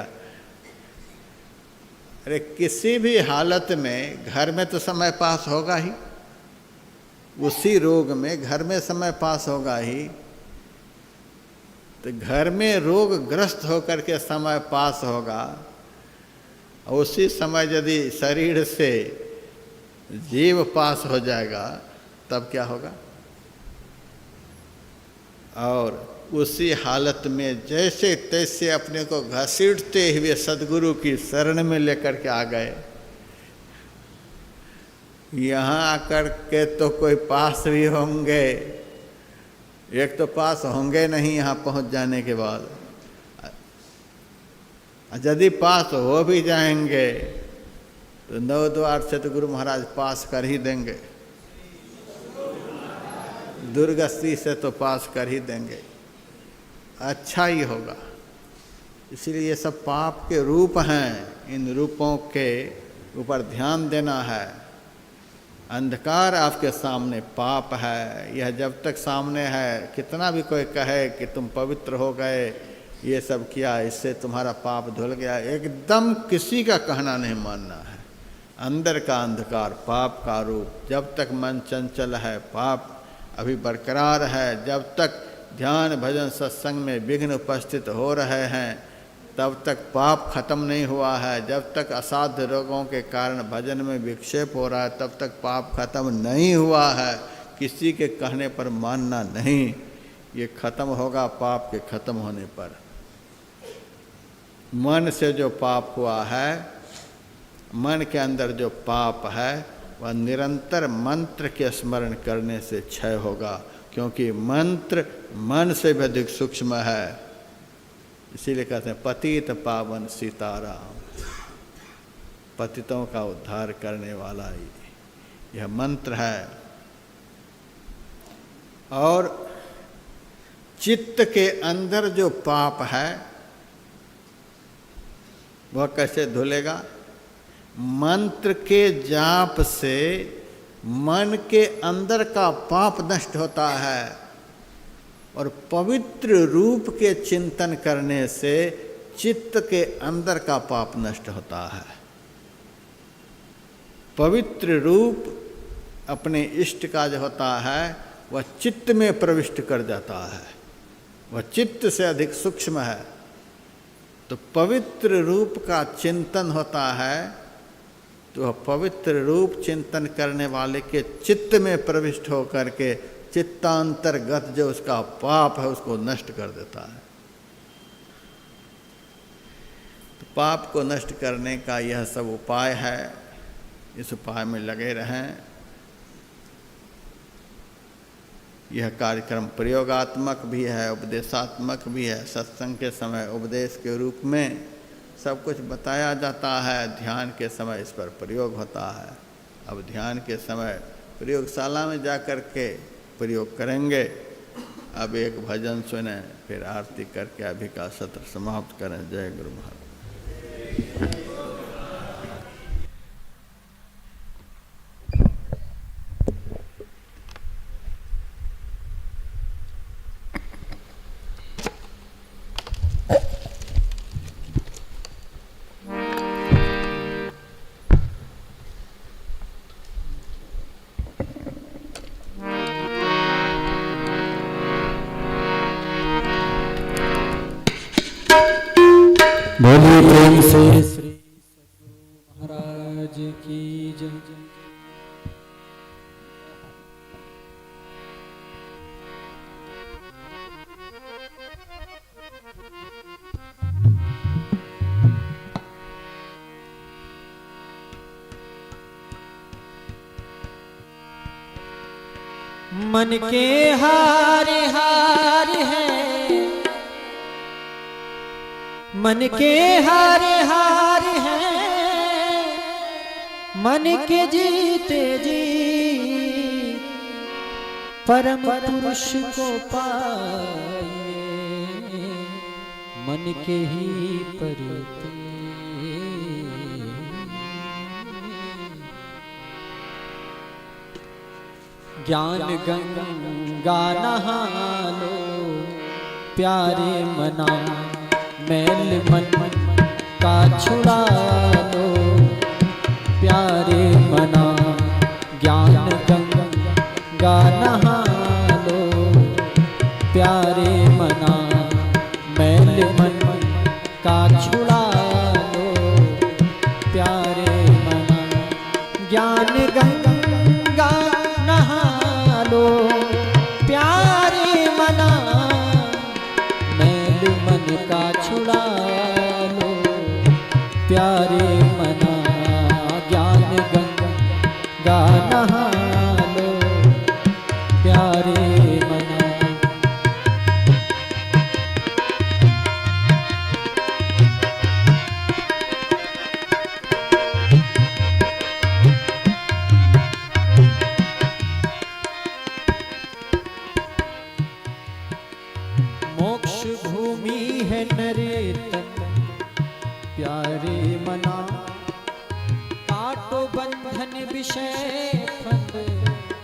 अरे किसी भी हालत में घर में तो समय पास होगा ही, उसी रोग में घर में समय पास होगा ही। तो घर में रोग ग्रस्त होकर के समय पास होगा, और उसी समय यदि शरीर से जीव पास हो जाएगा, तब क्या होगा? और उसी हालत में जैसे तैसे अपने को घसीटते हुए सद्गुरु की शरण में लेकर के आ गए। यहाँ आकर के तो कोई पास भी होंगे, एक तो पास होंगे नहीं यहाँ पहुँच जाने के बाद। यदि पास हो भी जाएंगे तो 9 द्वार से तो गुरु महाराज पास कर ही देंगे, दुर्गति से तो पास कर ही देंगे। अच्छा ही होगा। इसलिए ये सब पाप के रूप हैं, इन रूपों के ऊपर ध्यान देना है। अंधकार आपके सामने पाप है, यह जब तक सामने है, कितना भी कोई कहे कि तुम पवित्र हो गए, ये सब किया, इससे तुम्हारा पाप धुल गया, एकदम किसी का कहना नहीं मानना है। अंदर का अंधकार पाप का रूप, जब तक मन चंचल है पाप अभी बरकरार है, जब तक ध्यान भजन सत्संग में विघ्न उपस्थित हो रहे हैं तब तक पाप खत्म नहीं हुआ है। जब तक असाध्य रोगों के कारण भजन में विक्षेप हो रहा है तब तक पाप खत्म नहीं हुआ है। किसी के कहने पर मानना नहीं, ये खत्म होगा पाप के खत्म होने पर। मन से जो पाप हुआ है, मन के अंदर जो पाप है, वह निरंतर मंत्र के स्मरण करने से क्षय होगा, क्योंकि मंत्र मन से भी अधिक सूक्ष्म है। इसीलिए कहते हैं पतित पावन सीताराम, पतितों का उद्धार करने वाला ही यह मंत्र है। और चित्त के अंदर जो पाप है वह कैसे धुलेगा? मंत्र के जाप से मन के अंदर का पाप नष्ट होता है, और पवित्र रूप के चिंतन करने से चित्त के अंदर का पाप नष्ट होता है। पवित्र रूप अपने इष्ट का जो होता है वह चित्त में प्रविष्ट कर जाता है, वह चित्त से अधिक सूक्ष्म है। तो पवित्र रूप का चिंतन होता है, तो वह पवित्र रूप चिंतन करने वाले के चित्त में प्रविष्ट होकर के चित्तांतर्गत जो उसका पाप है उसको नष्ट कर देता है। तो पाप को नष्ट करने का यह सब उपाय है, इस उपाय में लगे रहें। यह कार्यक्रम प्रयोगात्मक भी है, उपदेशात्मक भी है। सत्संग के समय उपदेश के रूप में सब कुछ बताया जाता है, ध्यान के समय इस पर प्रयोग होता है। अब ध्यान के समय प्रयोगशाला में जा कर के प्रयोग करेंगे। अब एक भजन सुने, फिर आरती करके अभी का सत्र समाप्त करें। जय गुरु महाराज। बोलिए प्रेम से श्री महाराज की जय। मन के हार हार है, मन के हार हार है, मन के जीते जी परम पुरुष को पाए, मन के ही परते ज्ञान गंगा नहा लो प्यारे मना, मैल मन का छुड़ा लो प्यारे मना, ज्ञान गंगा नहा लो प्यारे मना, मैल मन का छुड़ा लो प्यारे मना, ज्ञान गंगा नहा लो प्यारे मना, मैल मन का छुड़ा लो प्यारे मना, ज्ञान गंगा नहा लो प्यारे मना। मोक्ष भूमि है नरेतन प्यारे मना, काटो बंधन विषय फंद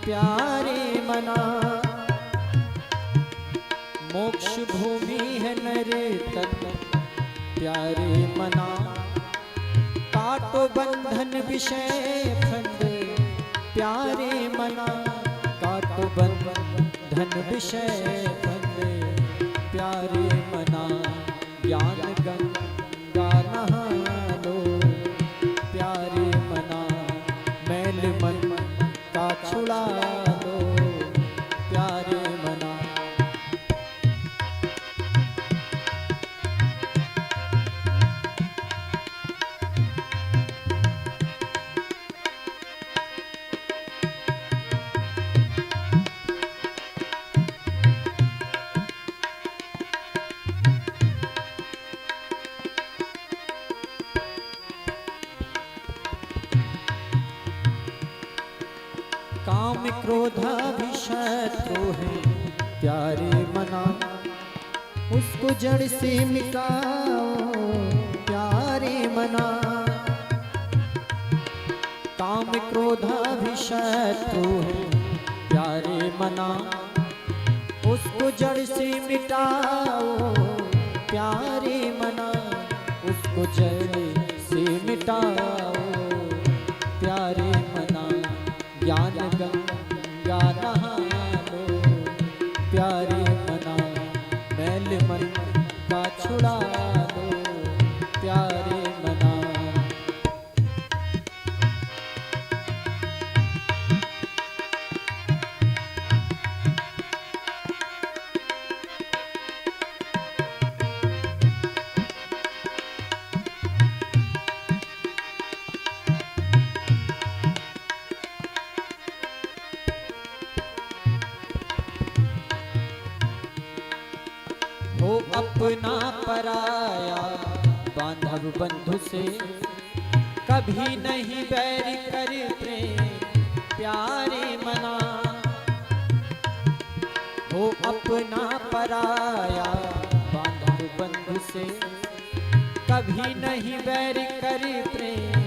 प्यारे मना, मोक्ष भूमि है नरेतन प्यारे मना, काटो बंधन विषय फंद प्यारे मना, काटो बंधन विषय फंद प्यारे मना, ज्ञान गंगा नहा लो प्यारे मना, मैल मन का छुड़ा लो प्यारे मना। काम क्रोधा भी शत्रु है प्यारे मना, उसको जड़ से मिटाओ प्यारे मना, काम क्रोधा भी शत्रु है प्यारे मना, उसको जड़ से मिटाओ प्यारे मना, उसको जड़ से मिटाओ प्यारे मना, ज्ञान गंगा नहा लो प्यारे मना, मैल मन का छुड़ा लो प्यारे मना। हो अपना पराया बांधव बंधु से, कभी नहीं बैर करते प्यारे मना, हो अपना अपना पराया बांधव बंधु से, कभी नहीं बैर कर प्रेम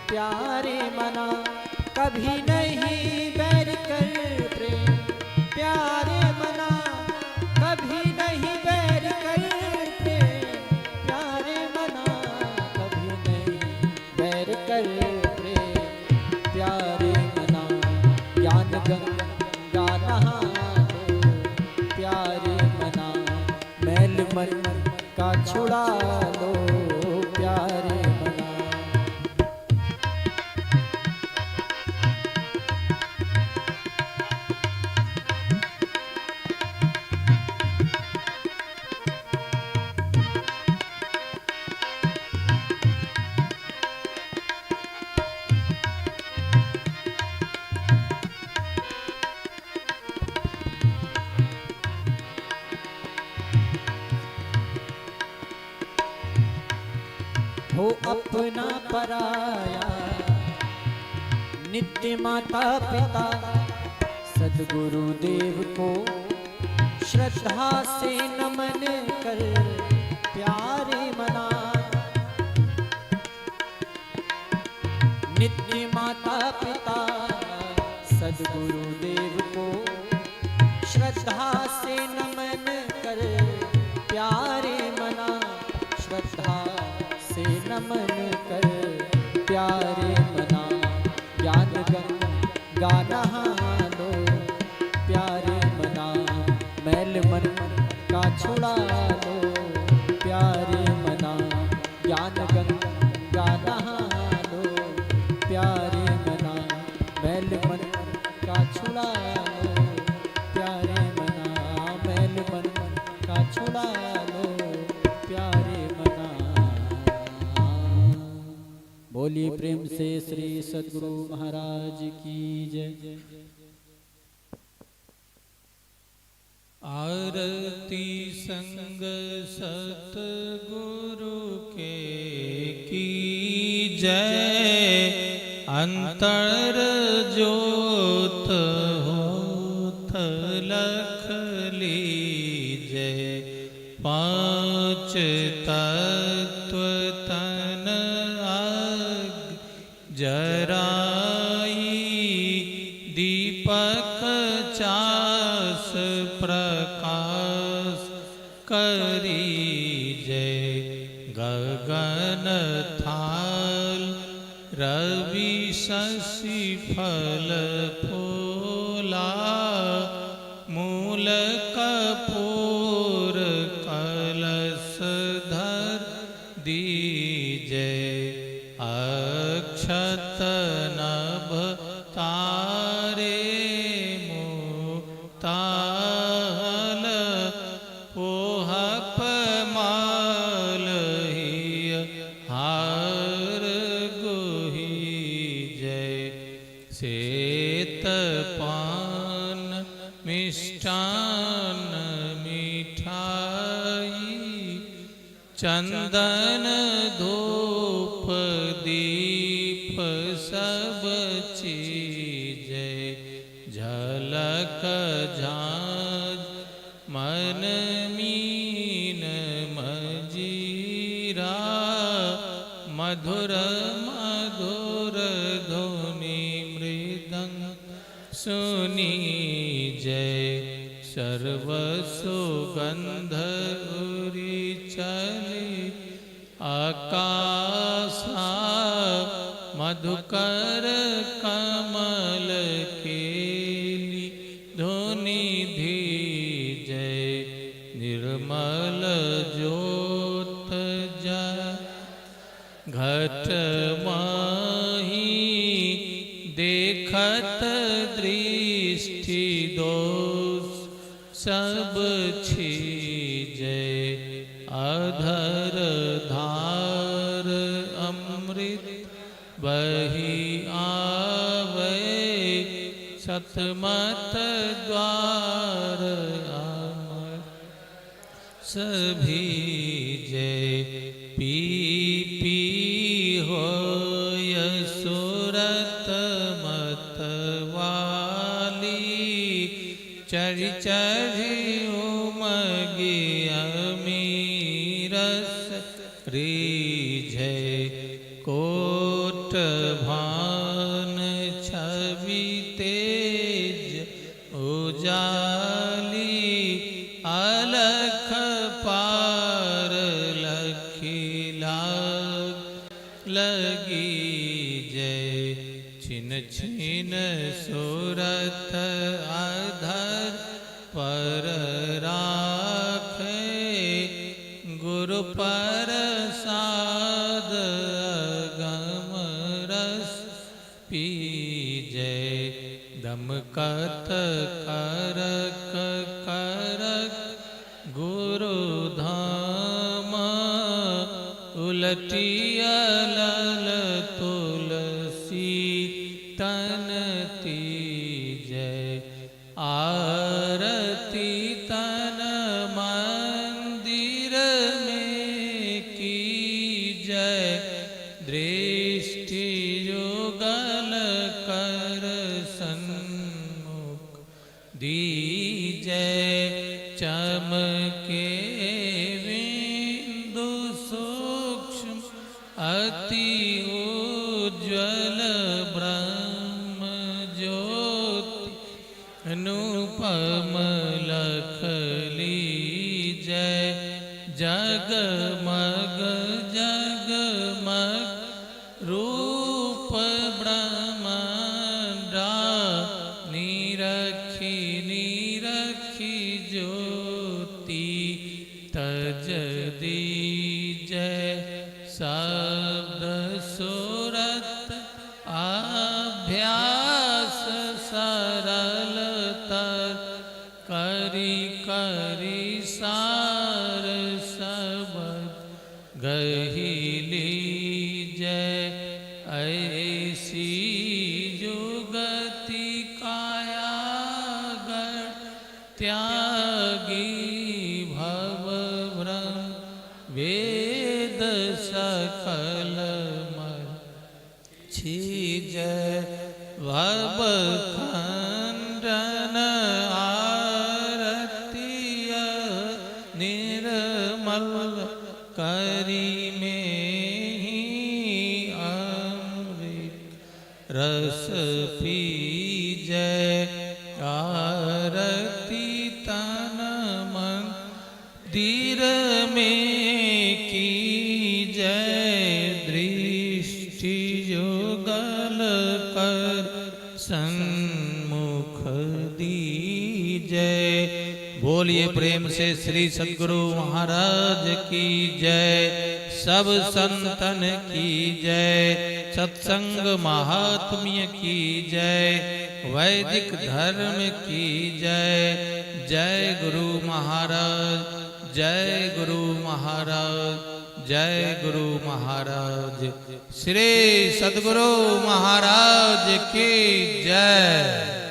प्यारे मना, कभी नहीं बैर कर प्रेम प्यारे मना, कभी नहीं बैर कर प्रेम प्यारे मना, कभी नहीं बैर कर प्रेम प्यारे मना। ज्ञान गंगा नहा लो प्यारे मना, मैल मन का छुड़ा लो प्यारे मना। हो अपना पराया नित्य माता पिता सद्गुरु देव को, श्रद्धा से नमन कर प्यारे मना। नित्य माता पिता सद्गुरु देव को, श्रद्धा से नमन कर प्यारे मना, श्रद्धा से नमन कर प्यारे मना। ज्ञान गंगा नहा लो प्यारे मना, मैल मन का छुड़ा लो प्यारे मना। ज्ञान गंगा नहा लो प्यारे मना, मैल मन का छुड़ा लो प्यारे मना, मैल मन का छुड़ा लो प्यारे मना। बोलिए प्रेम से श्री सद्गुरु महाराज की जय। आरती संग सतगुरु के की जय, अंतर ज्योत होत लख लीजय। पांच तत्व तन आग जराई, दीपक चास प्रकाश करीजय। गगन थाल रवि शशि फल फूला, मूल कपूर कलश धर दीजय। अक्षत नभ तारे मुक्ताल, पोहप माल हिय हार गुही जय। श्वेत पान मिष्टान मिठाई, चंदन धूप दीप सब चीजय। झलक झांझ मन मीन मजीरा, मधुर मधुर धुनि मृदंग सुनीजय। सर्व सुगंध उरि चली आकाशा, मधुकर कमल केली धुनि धीजय। निर्मल ज्योत जय घट माही, देखत दृष्टि दोष सब छीजय। अधर धार अमृत बही आवे, सतमत द्वार अमर सभी जय। पी पी होय सुरत मतवाली, चढ़ चढ़ रवि तेज उजाली अलख पार लखिला लगी जय। छिन छिन सुरत अधर पर राखे गुरु प्रसाद अगम रस पीजय। दमकत करक करक गुरु धाम उलटिया लल तुलसी तन तीजय। आरती तन मंदिर में की जय। दृष्टि युगल कर सन्मुख दीजय। चमके बिंदु सूक्ष्म अति उज्ज्वल ब्रह्म ज्योति अनुपम लख लीजय। जगमग जगमग रूप ब्रह्मांडा निरखी निरखी ज्योति तज दीजय। शब्द सुरत अभ्यास सरलतर करी करी सार सबद गही लीजय। ऐसी जुगति कायागढ़ त्यागी भव भ्रम वेद सकल मर छीजय। भव खंडन आरतीय निर्मल करी में ही अमृत रस पीजय। आरती तन मंदिर में की जय। दृष्टि युगल कर सन्मुख दीजय। बोलिए प्रेम से श्री सद्गुरु महाराज की जय। सब संतन की जय। सत्संग महात्म्य की जय। वैदिक धर्म की जय। जय गुरु महाराज, जय गुरु महाराज, जय गुरु महाराज। श्री सद्गुरु महाराज की जय।